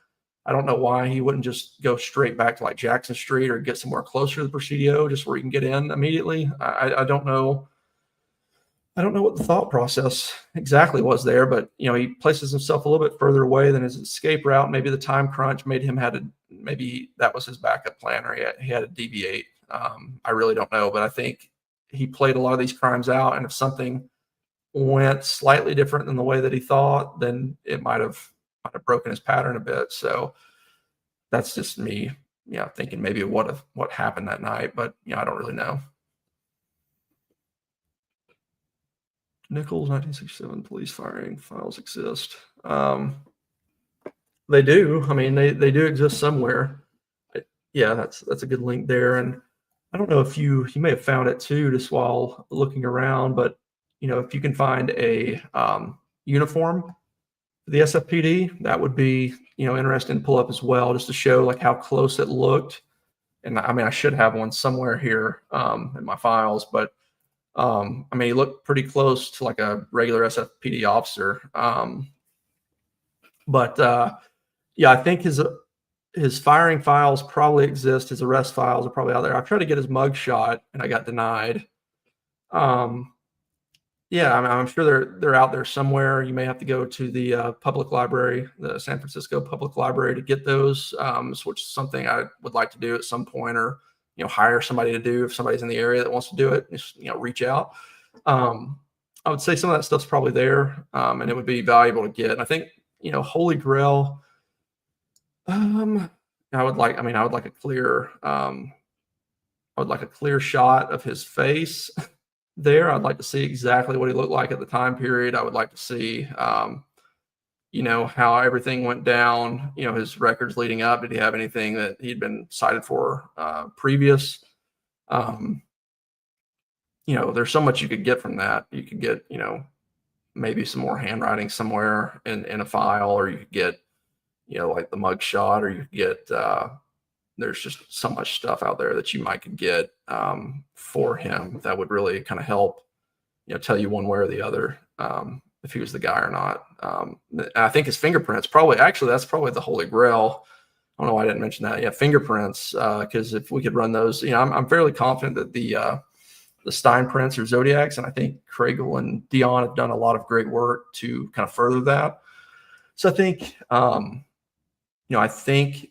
S1: I don't know why he wouldn't just go straight back to like Jackson Street or get somewhere closer to the Presidio, just where he can get in immediately. I don't know. I don't know what the thought process exactly was there, but he places himself a little bit further away than his escape route. Maybe the time crunch made him maybe that was his backup plan, or he had to deviate. I really don't know, but I think he played a lot of these crimes out, and if something went slightly different than the way that he thought, then it might have broken his pattern a bit. So that's just me, thinking maybe what happened that night, but I don't really know. Nicol's 1967 police firing files exist. They do. I mean, they do exist somewhere. Yeah, that's a good link there. And I don't know if you may have found it too, just while looking around, but if you can find a uniform for the SFPD, that would be interesting to pull up as well, just to show like how close it looked. And I mean, I should have one somewhere here in my files, but I mean, he looked pretty close to like a regular SFPD officer. But yeah, I think his firing files probably exist. His arrest files are probably out there. I tried to get his mug shot and I got denied. Yeah, I'm sure they're out there somewhere. You may have to go to the public library, the San Francisco Public Library, to get those, which is something I would like to do at some point, or hire somebody to do if somebody's in the area that wants to do it. Just reach out. I would say some of that stuff's probably there, and it would be valuable to get. And I think Holy Grail. I would like a clear, shot of his face there. I'd like to see exactly what he looked like at the time period. I would like to see, how everything went down, his records leading up. Did he have anything that he'd been cited for previous? There's so much you could get from that. You could get, maybe some more handwriting somewhere in a file, or you could get, like the mug shot, or you could get, there's just so much stuff out there that you might could get for him that would really kind of help, tell you one way or the other if he was the guy or not. I think his fingerprints that's probably the holy grail. I don't know why I didn't mention that. Yeah, fingerprints, because if we could run those, I'm fairly confident that the Stein prints are Zodiacs, and I think Craigle and Dion have done a lot of great work to kind of further that. So I think, I think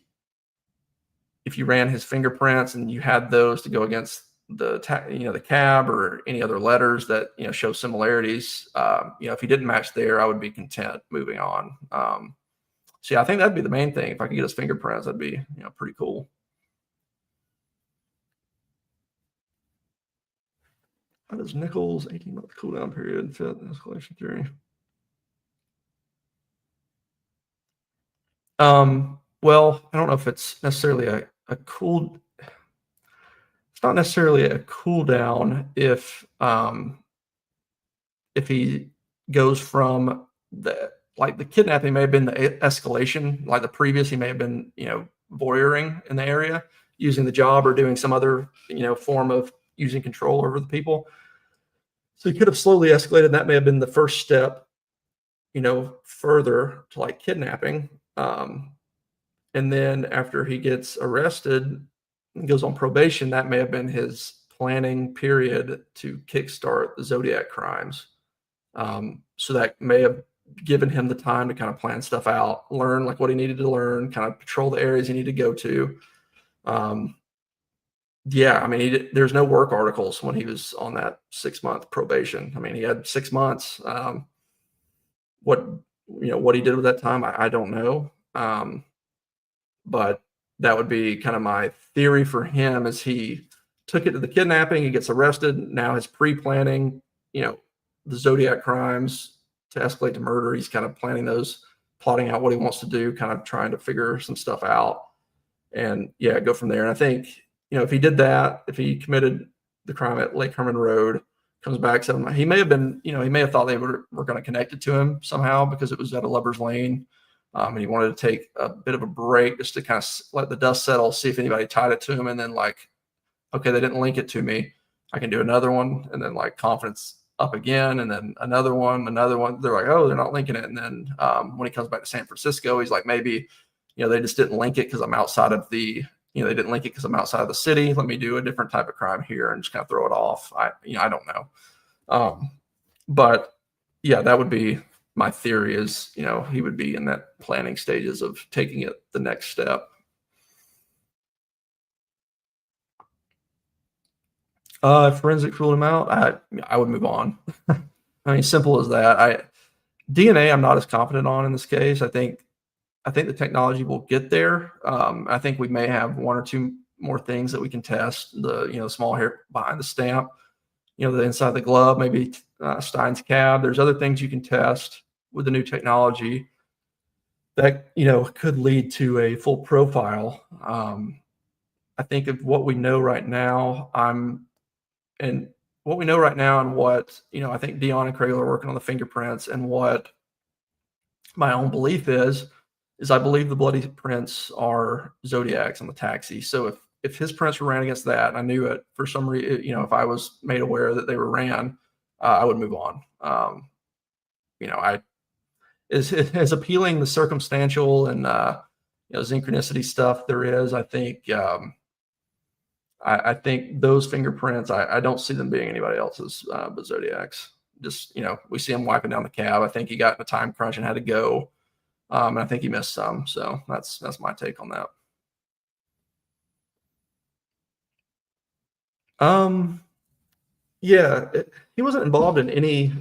S1: if you ran his fingerprints and you had those to go against the cab or any other letters that show similarities, if he didn't match there, I would be content moving on. So yeah, I think that'd be the main thing. If I could get his fingerprints, that'd be pretty cool. How does Nicol's 18-month cooldown period fit in escalation theory? Well, I don't know if it's necessarily it's not necessarily a cooldown if he goes from the kidnapping may have been the escalation, like the previous, he may have been, voyeuring in the area, using the job or doing some other, form of using control over the people. So he could have slowly escalated. That may have been the first step, further to like kidnapping. And then after he gets arrested and goes on probation, that may have been his planning period to kickstart the Zodiac crimes. So that may have given him the time to kind of plan stuff out, learn like what he needed to learn, kind of patrol the areas he needed to go to. Yeah, I mean, there's no work articles when he was on that 6-month probation. I mean, he had 6 months. What he did with that time, I don't know. But that would be kind of my theory for him, as he took it to the kidnapping, he gets arrested. Now his pre-planning, the Zodiac crimes to escalate to murder, he's kind of planning those, plotting out what he wants to do, kind of trying to figure some stuff out, and yeah, go from there. And I think, if he did that, if he committed the crime at Lake Herman Road, comes back, he may have been, he may have thought they were going to connect it to him somehow because it was at a lover's lane. And he wanted to take a bit of a break just to kind of let the dust settle, see if anybody tied it to him. And then okay, they didn't link it to me, I can do another one. And then confidence up again. And then another one. They're like, oh, they're not linking it. And then when he comes back to San Francisco, he's like, maybe, they just didn't link it because I'm outside of the, they didn't link it because I'm outside of the city. Let me do a different type of crime here and just kind of throw it off. I don't know. But yeah, that would be my theory, is, he would be in that planning stages of taking it the next step. Forensic ruled him out. I would move on. I mean, simple as that. DNA, I'm not as confident on in this case. I think the technology will get there. I think we may have 1 or 2 more things that we can test. The small hair behind the stamp, the inside of the glove, maybe Stein's cab. There's other things you can test with the new technology that, could lead to a full profile. I think of what we know right now, and what, I think Dion and Craigle are working on the fingerprints, and what my own belief is I believe the bloody prints are Zodiacs on the taxi. So if his prints were ran against that, and I knew it for some reason, if I was made aware that they were ran, I would move on. I as appealing the circumstantial and synchronicity stuff there is. I think I think those fingerprints, I don't see them being anybody else's but Zodiac's. Just we see him wiping down the cab. I think he got in a time crunch and had to go, and I think he missed some. So that's my take on that. Yeah, he wasn't involved in any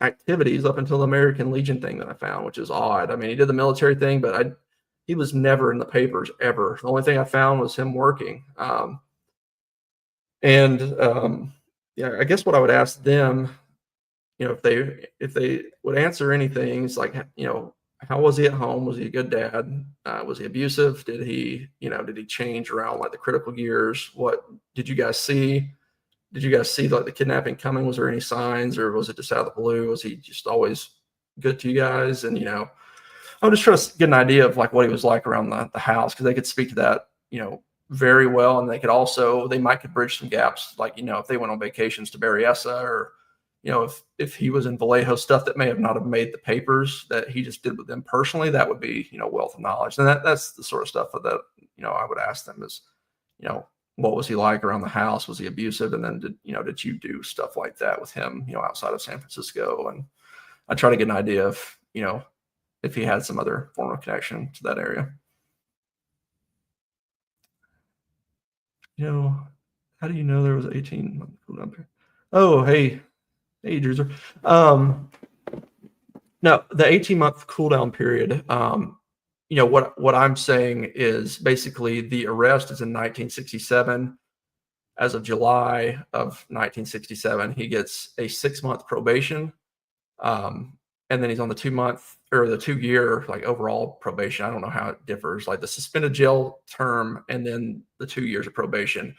S1: activities up until the American Legion thing that I found, which is odd. I mean, he did the military thing, but he was never in the papers ever. The only thing I found was him working. Yeah, I guess what I would ask them, if they would answer anything, it's like, how was he at home? Was he a good dad? Was he abusive? Did he change around like the critical gears? What did you guys see? Did you guys see like the kidnapping coming? Was there any signs, or was it just out of the blue? Was he just always good to you guys? And I'm just trying to get an idea of like what he was like around the house, because they could speak to that very well, and they might could bridge some gaps, like if they went on vacations to Berryessa, or if he was in Vallejo, stuff that may have not have made the papers that he just did with them personally, that would be wealth of knowledge. And that's the sort of stuff that I would ask them is what was he like around the house? Was he abusive? And then did you do stuff like that with him outside of San Francisco? And I try to get an idea of if he had some other form of connection to that area. How do you know there was 18-month cooldown period? Oh, hey, Druser. No, the 18-month cooldown period, what I'm saying is basically the arrest is in 1967. As of July of 1967, he gets a 6-month probation. And then he's on the 2-month or the 2-year like overall probation. I don't know how it differs, like the suspended jail term and then the 2 years of probation.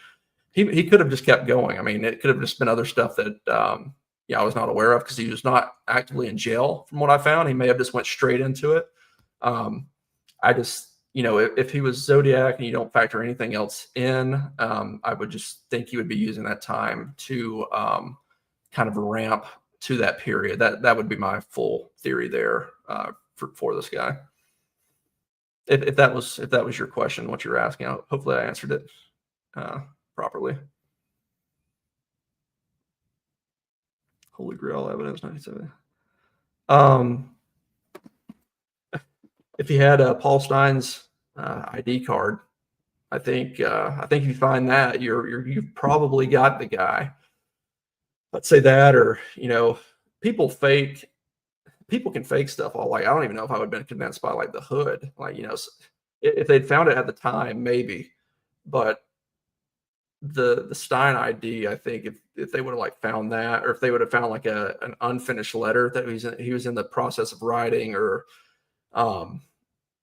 S1: He could have just kept going. I mean, it could have just been other stuff that I was not aware of, because he was not actively in jail from what I found. He may have just went straight into it. I just, if he was Zodiac and you don't factor anything else in, I would just think he would be using that time to kind of ramp to that period. That would be my full theory there for this guy. If that was your question, what you're asking, hopefully I answered it properly. Holy Grail evidence 97. If he had Paul Stein's ID card, I think if you find that, you've probably got the guy. Let's say that, or people can fake stuff all. Like, I don't even know if I would have been convinced by like the hood, like if they'd found it at the time, maybe, but the Stein ID, I think if they would have like found that, or if they would have found like an unfinished letter that he was in the process of writing, or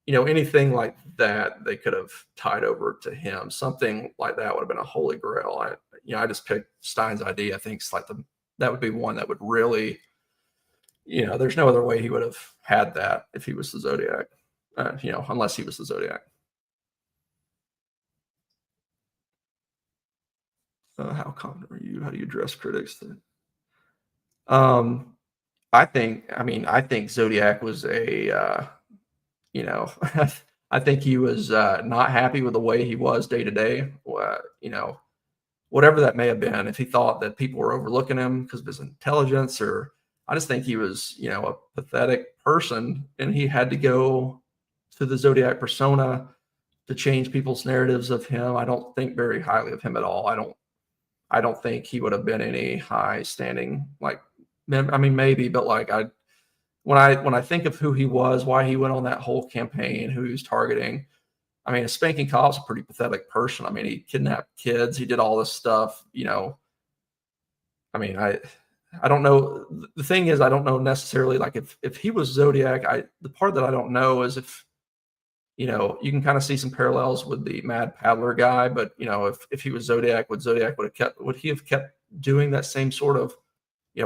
S1: anything like that, they could have tied over to him. Something like that would have been a holy grail. I just picked Stein's ID. I think it's like that would be one that would really, there's no other way he would have had that if he was the Zodiac, unless he was the Zodiac. How confident are you? How do you address critics? I think Zodiac was I think he was not happy with the way he was day to day. Whatever that may have been, if he thought that people were overlooking him because of his intelligence, or I just think he was, a pathetic person, and he had to go to the Zodiac persona to change people's narratives of him. I don't think very highly of him at all. I don't think he would have been any high standing, like, I mean, maybe, but like when I think of who he was, why he went on that whole campaign, who he was targeting, I mean, a Spanking Cop's a pretty pathetic person. I mean, he kidnapped kids, he did all this stuff, I mean, I don't know. The thing is, I don't know necessarily, like, if he was Zodiac, the part that I don't know is if, you can kind of see some parallels with the Mad Paddler guy, but if he was Zodiac, would he have kept doing that same sort of,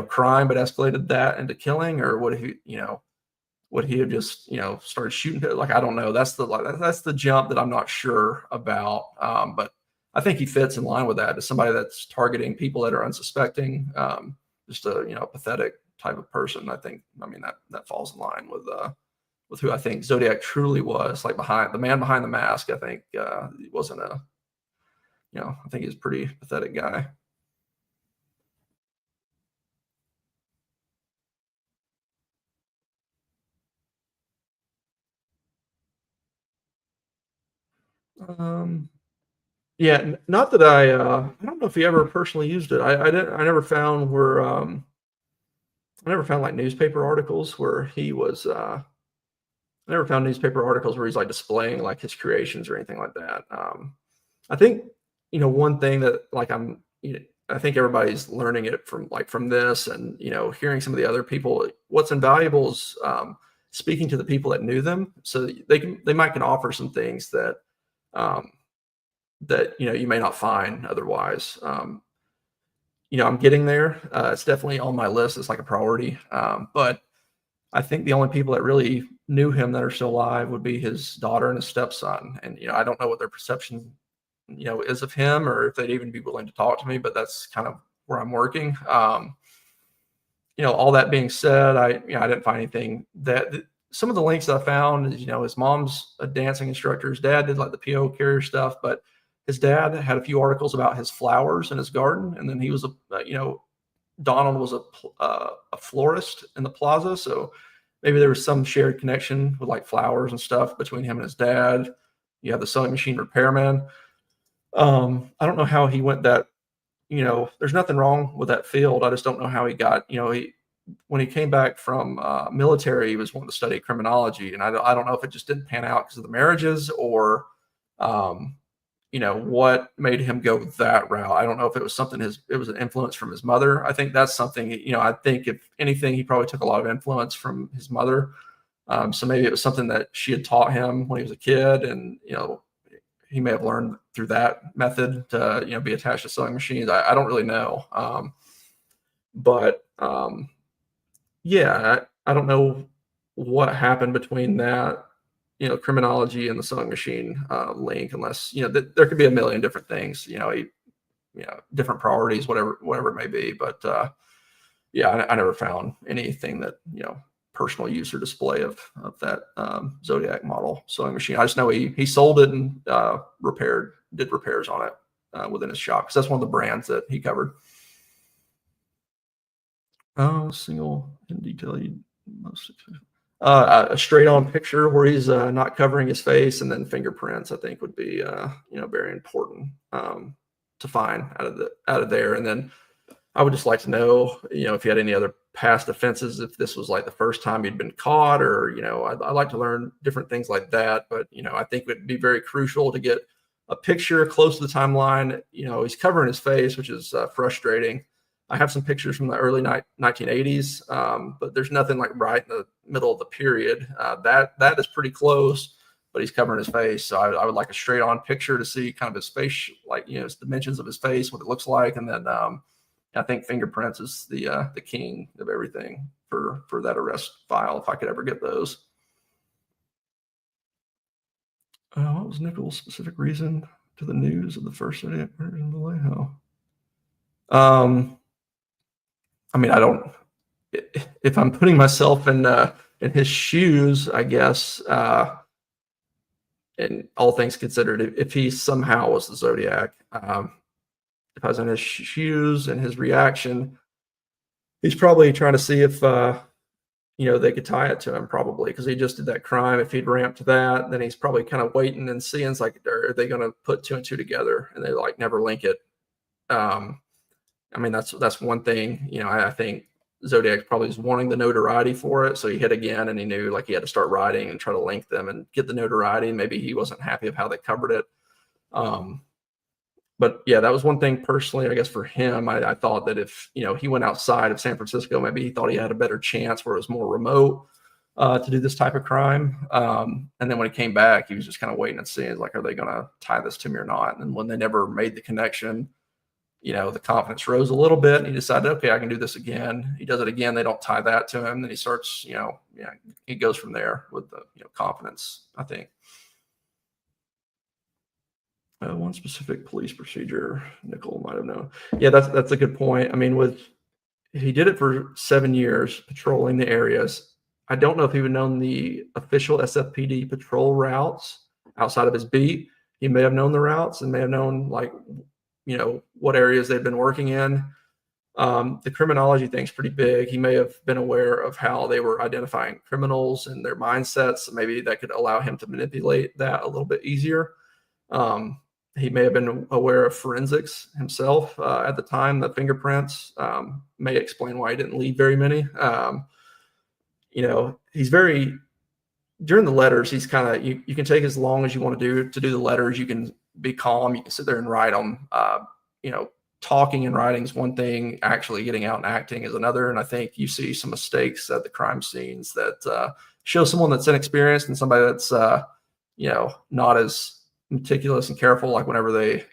S1: crime, but escalated that into killing, or would he have just, started shooting? Like, I don't know. That's the jump that I'm not sure about. But I think he fits in line with that as somebody that's targeting people that are unsuspecting, just a pathetic type of person. I mean that falls in line with who I think Zodiac truly was, like the man behind the mask. I think he wasn't I think he's a pretty pathetic guy. Um, yeah, not that I don't know if he ever personally used it. I never found where I never found like newspaper articles where he was. I never found newspaper articles where he's like displaying like his creations or anything like that. I think one thing that like I think everybody's learning it from this and hearing some of the other people. What's invaluable is speaking to the people that knew them, so they might can offer some things that um, that you may not find otherwise. I'm getting there. It's definitely on my list. It's like a priority, but I think the only people that really knew him that are still alive would be his daughter and his stepson. And, I don't know what their perception, is of him or if they'd even be willing to talk to me, but that's kind of where I'm working. All that being said, I didn't find anything some of the links that I found is, his mom's a dancing instructor. His dad did like the PO carrier stuff, but his dad had a few articles about his flowers in his garden. And then he was Donald was a florist in the plaza, so maybe there was some shared connection with like flowers and stuff between him and his dad. You have the sewing machine repairman. I don't know how he went that. There's nothing wrong with that field. I just don't know how he got. When he came back from military, he was wanting to study criminology, and I don't know if it just didn't pan out because of the marriages or what made him go that route. I don't know if it was it was an influence from his mother. I think that's something, I think if anything, he probably took a lot of influence from his mother. So maybe it was something that she had taught him when he was a kid. And, he may have learned through that method to, be attached to sewing machines. I don't really know. But yeah, I don't know what happened between that criminology and the sewing machine link, unless there could be a million different things, different priorities, whatever it may be. But yeah, I never found anything that personal use or display of that Zodiac model sewing machine. I just know he sold it and did repairs on it within his shop, because that's one of the brands that he covered. Oh, single in detail. A straight on picture where he's not covering his face, and then fingerprints, I think would be very important to find out of there. And then I would just like to know, if he had any other past offenses, if this was like the first time he'd been caught, or I'd like to learn different things like that. But I think it would be very crucial to get a picture close to the timeline. He's covering his face, which is frustrating. I have some pictures from the early 1980s, but there's nothing like right in the middle of the period. That is pretty close, but he's covering his face. So I would like a straight on picture to see kind of his face, like, his dimensions of his face, what it looks like. And then I think fingerprints is the king of everything for that arrest file, if I could ever get those. What was Nicol's specific reason to the news of the first Zodiac murders in Vallejo? I mean, I don't. If I'm putting myself in his shoes, I guess, and all things considered, if he somehow was the Zodiac, if I was in his shoes and his reaction, he's probably trying to see if they could tie it to him, probably, because he just did that crime. If he'd ramped to that, then he's probably kind of waiting and seeing, it's like, are they going to put two and two together, and they like never link it. I mean, that's one thing. I think Zodiac probably is wanting the notoriety for it, so he hit again, and he knew like he had to start writing and try to link them and get the notoriety. Maybe he wasn't happy of how they covered it. But yeah, that was one thing personally, I guess, for him. I thought that if he went outside of San Francisco, maybe he thought he had a better chance where it was more remote to do this type of crime. And then when he came back, he was just kind of waiting and seeing, like, are they going to tie this to me or not? And when they never made the connection, the confidence rose a little bit, and he decided, okay, I can do this again. He does it again. They don't tie that to him. Then he starts, he goes from there with the confidence, I think. One specific police procedure, Nicol might have known. Yeah, that's a good point. I mean, he did it for 7 years, patrolling the areas. I don't know if he would known the official SFPD patrol routes outside of his beat. He may have known the routes and may have known, like, what areas they've been working in. The criminology thing's pretty big. He may have been aware of how they were identifying criminals and their mindsets. So maybe that could allow him to manipulate that a little bit easier. He may have been aware of forensics himself at the time. The fingerprints may explain why he didn't leave very many. He's very, during the letters, he's kind of, you can take as long as you want to do the letters. You can be calm. You can sit there and write them. Talking and writing is one thing. Actually getting out and acting is another. And I think you see some mistakes at the crime scenes that show someone that's inexperienced and somebody that's, not as meticulous and careful. Like whenever they're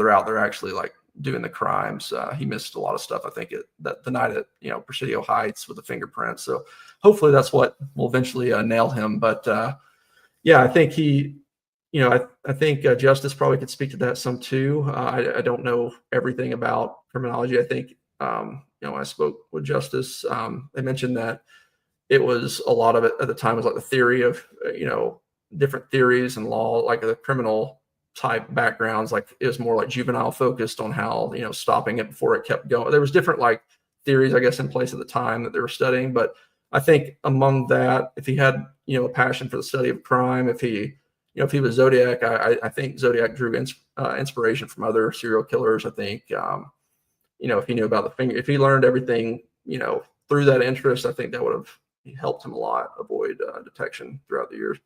S1: out, they're actually like doing the crimes. He missed a lot of stuff. I think the night at, Presidio Heights with the fingerprints. So hopefully that's what will eventually nail him. But I think I think Justice probably could speak to that some too. I don't know everything about criminology. I think, when I spoke with Justice, they mentioned that it was a lot of it at the time was like the theory of, different theories and law, like the criminal type backgrounds. Like it was more like juvenile focused on how, stopping it before it kept going. There was different like theories, I guess, in place at the time that they were studying. But I think among that, if he had, a passion for the study of crime, if he was Zodiac, I think Zodiac drew inspiration from other serial killers. I think, if he knew about the finger, if he learned everything, through that interest, I think that would have helped him a lot avoid detection throughout the years.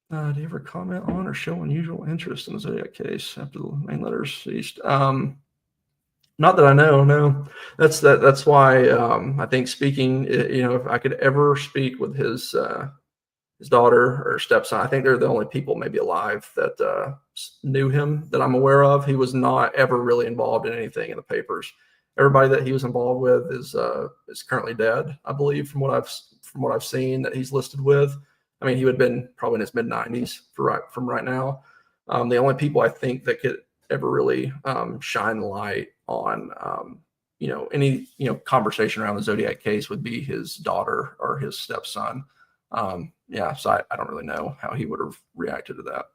S1: Do you ever comment on or show unusual interest in the Zodiac case after the main letters ceased? Not that I know. No, that's why I think speaking. If I could ever speak with his daughter or stepson, I think they're the only people maybe alive that knew him that I'm aware of. He was not ever really involved in anything in the papers. Everybody that he was involved with is currently dead, I believe, from what I've seen that he's listed with. I mean, he would have been probably in his mid-90s from right now. The only people I think that could ever really shine the light on, any, conversation around the Zodiac case would be his daughter or his stepson. So I don't really know how he would have reacted to that.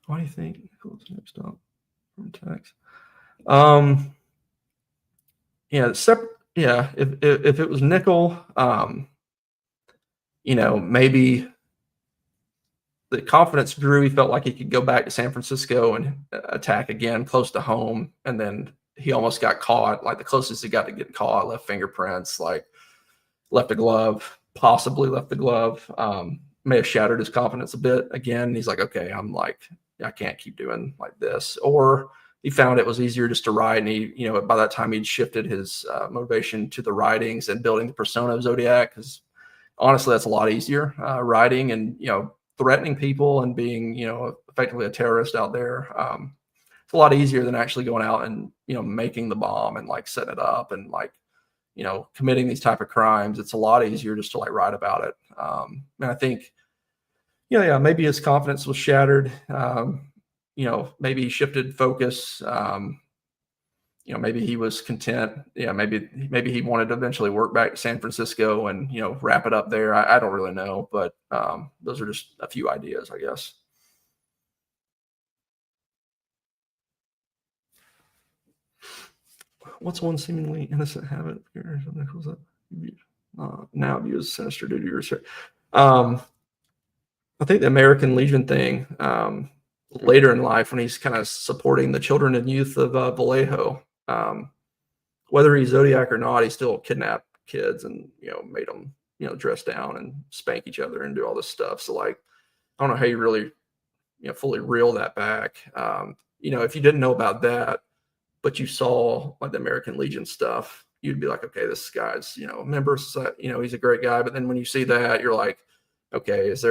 S1: Why do you think Nicol's next up from text? If it was Nicol, maybe the confidence grew. He felt like he could go back to San Francisco and attack again close to home. And then he almost got caught. Like the closest he got to get caught, left fingerprints, like left a glove, possibly left the glove. May have shattered his confidence a bit. Again, he's like, okay, I can't keep doing like this. Or he found it was easier just to write. And he, by that time he'd shifted his motivation to the writings and building the persona of Zodiac. Because honestly, that's a lot easier, writing and, threatening people and being, effectively a terrorist out there. It's a lot easier than actually going out and, making the bomb and like setting it up and like, committing these type of crimes. It's a lot easier just to like write about it. And I think, maybe his confidence was shattered. Maybe he shifted focus. Maybe he was content. Maybe he wanted to eventually work back to San Francisco and, wrap it up there. I don't really know, but those are just a few ideas, I guess. What's one seemingly innocent habit now viewed as sinister due to your research? I think the American Legion thing, later in life when he's kind of supporting the children and youth of Vallejo, whether he's Zodiac or not, he still kidnapped kids and, made them, dress down and spank each other and do all this stuff. So like, I don't know how you really, fully reel that back. If you didn't know about that, but you saw like the American Legion stuff, you'd be like, okay, this guy's, member, he's a great guy. But then when you see that, you're like, okay, is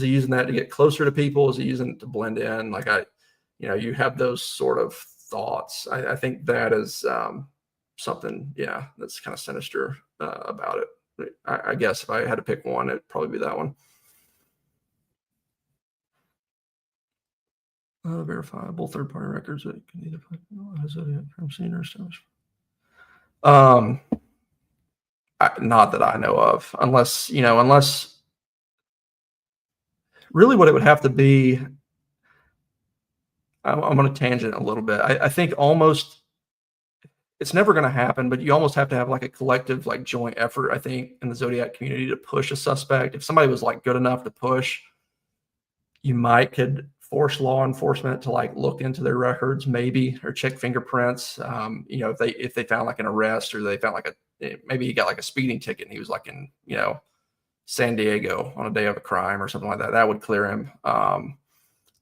S1: he using that to get closer to people? Is he using it to blend in? Like you have those sort of thoughts. I think that is something, that's kind of sinister about it. I guess if I had to pick one, it'd probably be that one. Verifiable third-party records that can either find Zodiac crime scene or establish. Not that I know of, unless really what it would have to be. I'm on a tangent a little bit. I think almost it's never going to happen, but you almost have to have like a collective, like joint effort, I think, in the Zodiac community to push a suspect. If somebody was like good enough to push, you might could force law enforcement to like look into their records, maybe, or check fingerprints. If they found like an arrest, or they found like maybe he got like a speeding ticket and he was like in, San Diego on a day of a crime or something like that, that would clear him.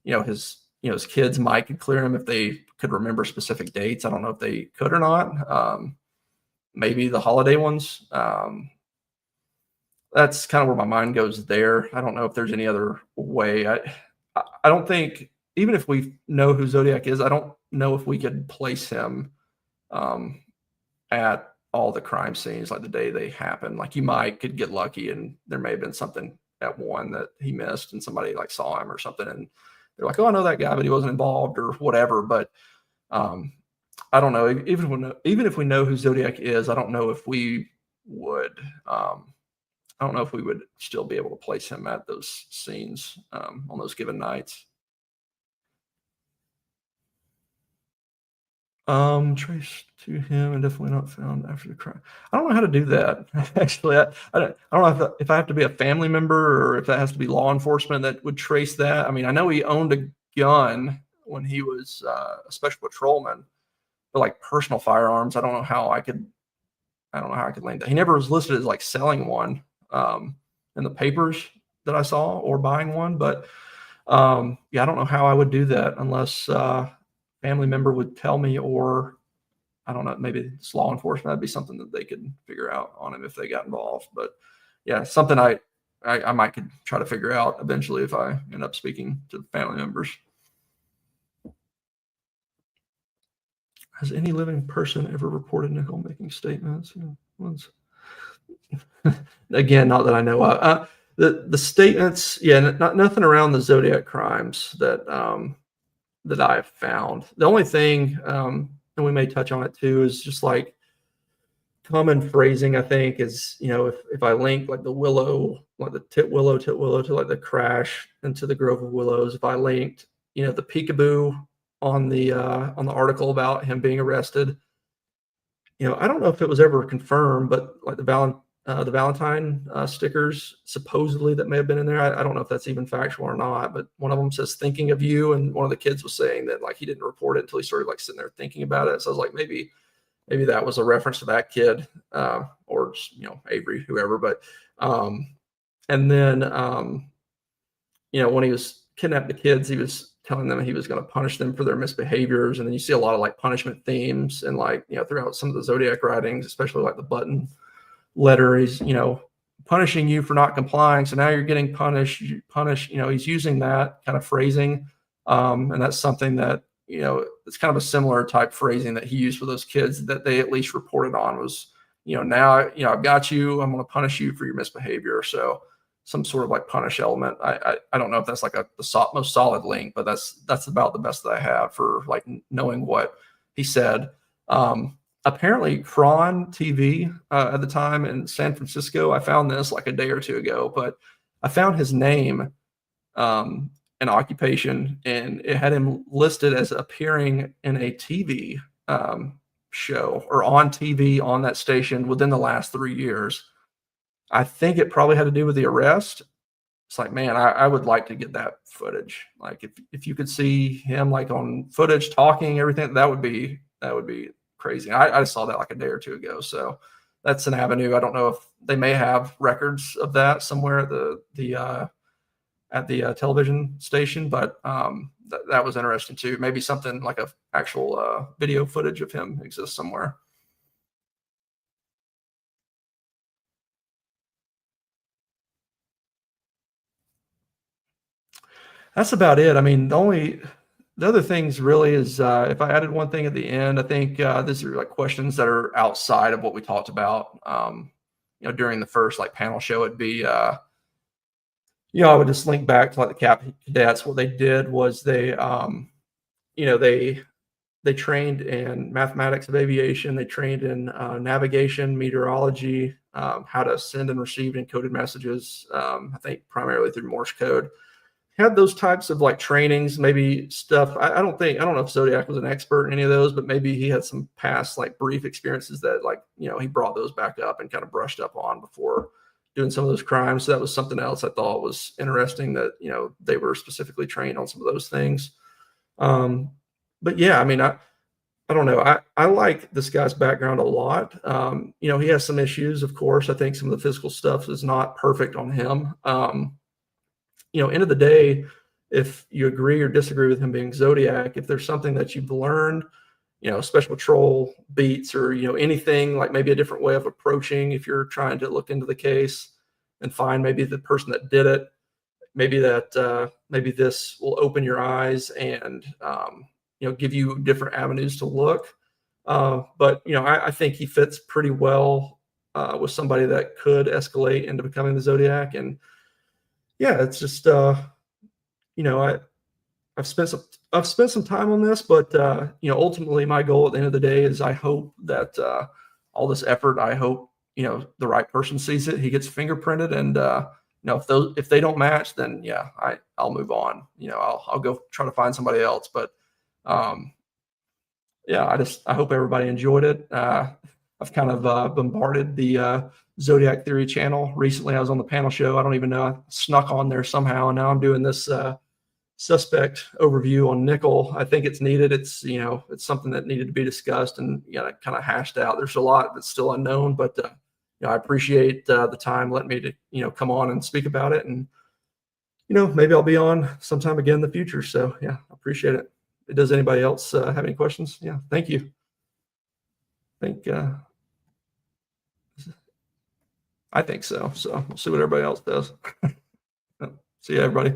S1: His kids might could clear him if they could remember specific dates. I don't know if they could or not. Maybe the holiday ones. That's kind of where my mind goes there. I don't know if there's any other way. I don't think, even if we know who Zodiac is, I don't know if we could place him at all the crime scenes like the day they happen. Like you could get lucky and there may have been something at one that he missed and somebody like saw him or something and they're like, oh, I know that guy, but he wasn't involved or whatever. But I don't know. Even if we know who Zodiac is, I don't know if we would. I don't know if we would still be able to place him at those scenes on those given nights. Traced to him and definitely not found after the crime. I don't know how to do that. Actually, I don't know if I have to be a family member or if that has to be law enforcement that would trace that. I mean, I know he owned a gun when he was a special patrolman, but like personal firearms, I don't know how I could link that. He never was listed as like selling one in the papers that I saw or buying one, but I don't know how I would do that unless family member would tell me, or I don't know, maybe it's law enforcement. That'd be something that they could figure out on him if they got involved. But yeah, something I might could try to figure out eventually if I end up speaking to family members. Has any living person ever reported Nicol making statements? Again, not that I know of. The statements, nothing around the Zodiac crimes that I've found. The only thing, and we may touch on it too, is just like common phrasing, I think, is, if I link like the willow, like the tit willow to like the crash into the grove of willows, if I linked, the peekaboo on the article about him being arrested, I don't know if it was ever confirmed, but like the Valentine stickers supposedly that may have been in there. I don't know if that's even factual or not, but one of them says thinking of you. And one of the kids was saying that like he didn't report it until he started like sitting there thinking about it. So I was like, maybe that was a reference to that kid or just, Avery, whoever. But and then, when he was kidnapping the kids, he was telling them he was going to punish them for their misbehaviors. And then you see a lot of like punishment themes and like, throughout some of the Zodiac writings, especially like the button letter, is punishing you for not complying, so now you're getting punished. He's using that kind of phrasing, and that's something that it's kind of a similar type phrasing that he used for those kids that they at least reported on was now I've got you, I'm going to punish you for your misbehavior. So some sort of like punish element. I don't know if that's like the most solid link, but that's about the best that I have for like knowing what he said. Apparently Cron TV at the time in San Francisco, I found this like a day or two ago, but I found his name and occupation, and it had him listed as appearing in a TV show or on TV on that station within the last 3 years. I think it probably had to do with the arrest. It's like, man, I would like to get that footage. Like if you could see him like on footage talking, everything, that would be crazy. I just saw that like a day or two ago. So that's an avenue. I don't know if they may have records of that somewhere at the television station, but that was interesting too. Maybe something like a actual video footage of him exists somewhere. That's about it. I mean, the other things really is if I added one thing at the end, I think these are like questions that are outside of what we talked about. during the first like panel show, it'd be, I would just link back to like the Captain Cadets. What they did was they, they trained in mathematics of aviation. They trained in navigation, meteorology, how to send and receive encoded messages. I think primarily through Morse code. Had those types of like trainings, maybe stuff. I don't know if Zodiac was an expert in any of those, but maybe he had some past like brief experiences that like, he brought those back up and kind of brushed up on before doing some of those crimes. So that was something else I thought was interesting, that, they were specifically trained on some of those things. But yeah, I mean, I don't know. I like this guy's background a lot. He has some issues, of course. I think some of the physical stuff is not perfect on him. End of the day, if you agree or disagree with him being Zodiac, if there's something that you've learned, special patrol beats or, anything like maybe a different way of approaching, if you're trying to look into the case and find maybe the person that did it, maybe this will open your eyes and, give you different avenues to look. But, I think he fits pretty well with somebody that could escalate into becoming the Zodiac. And yeah, it's just, I've spent some time on this, but, ultimately my goal at the end of the day is I hope that all this effort, I hope, the right person sees it, he gets fingerprinted, and, if they don't match, then yeah, I'll move on. I'll go try to find somebody else. But yeah, I hope everybody enjoyed it. I've kind of bombarded the Zodiac Theory channel recently. I was on the panel show. I don't even know. I snuck on there somehow, and now I'm doing this suspect overview on Nicol. I think it's needed. It's it's something that needed to be discussed and kind of hashed out. There's a lot that's still unknown, but I appreciate the time letting me to come on and speak about it, and maybe I'll be on sometime again in the future. So yeah, I appreciate it. Does anybody else have any questions? Yeah, thank you. I think so. So we'll see what everybody else does. See you, everybody.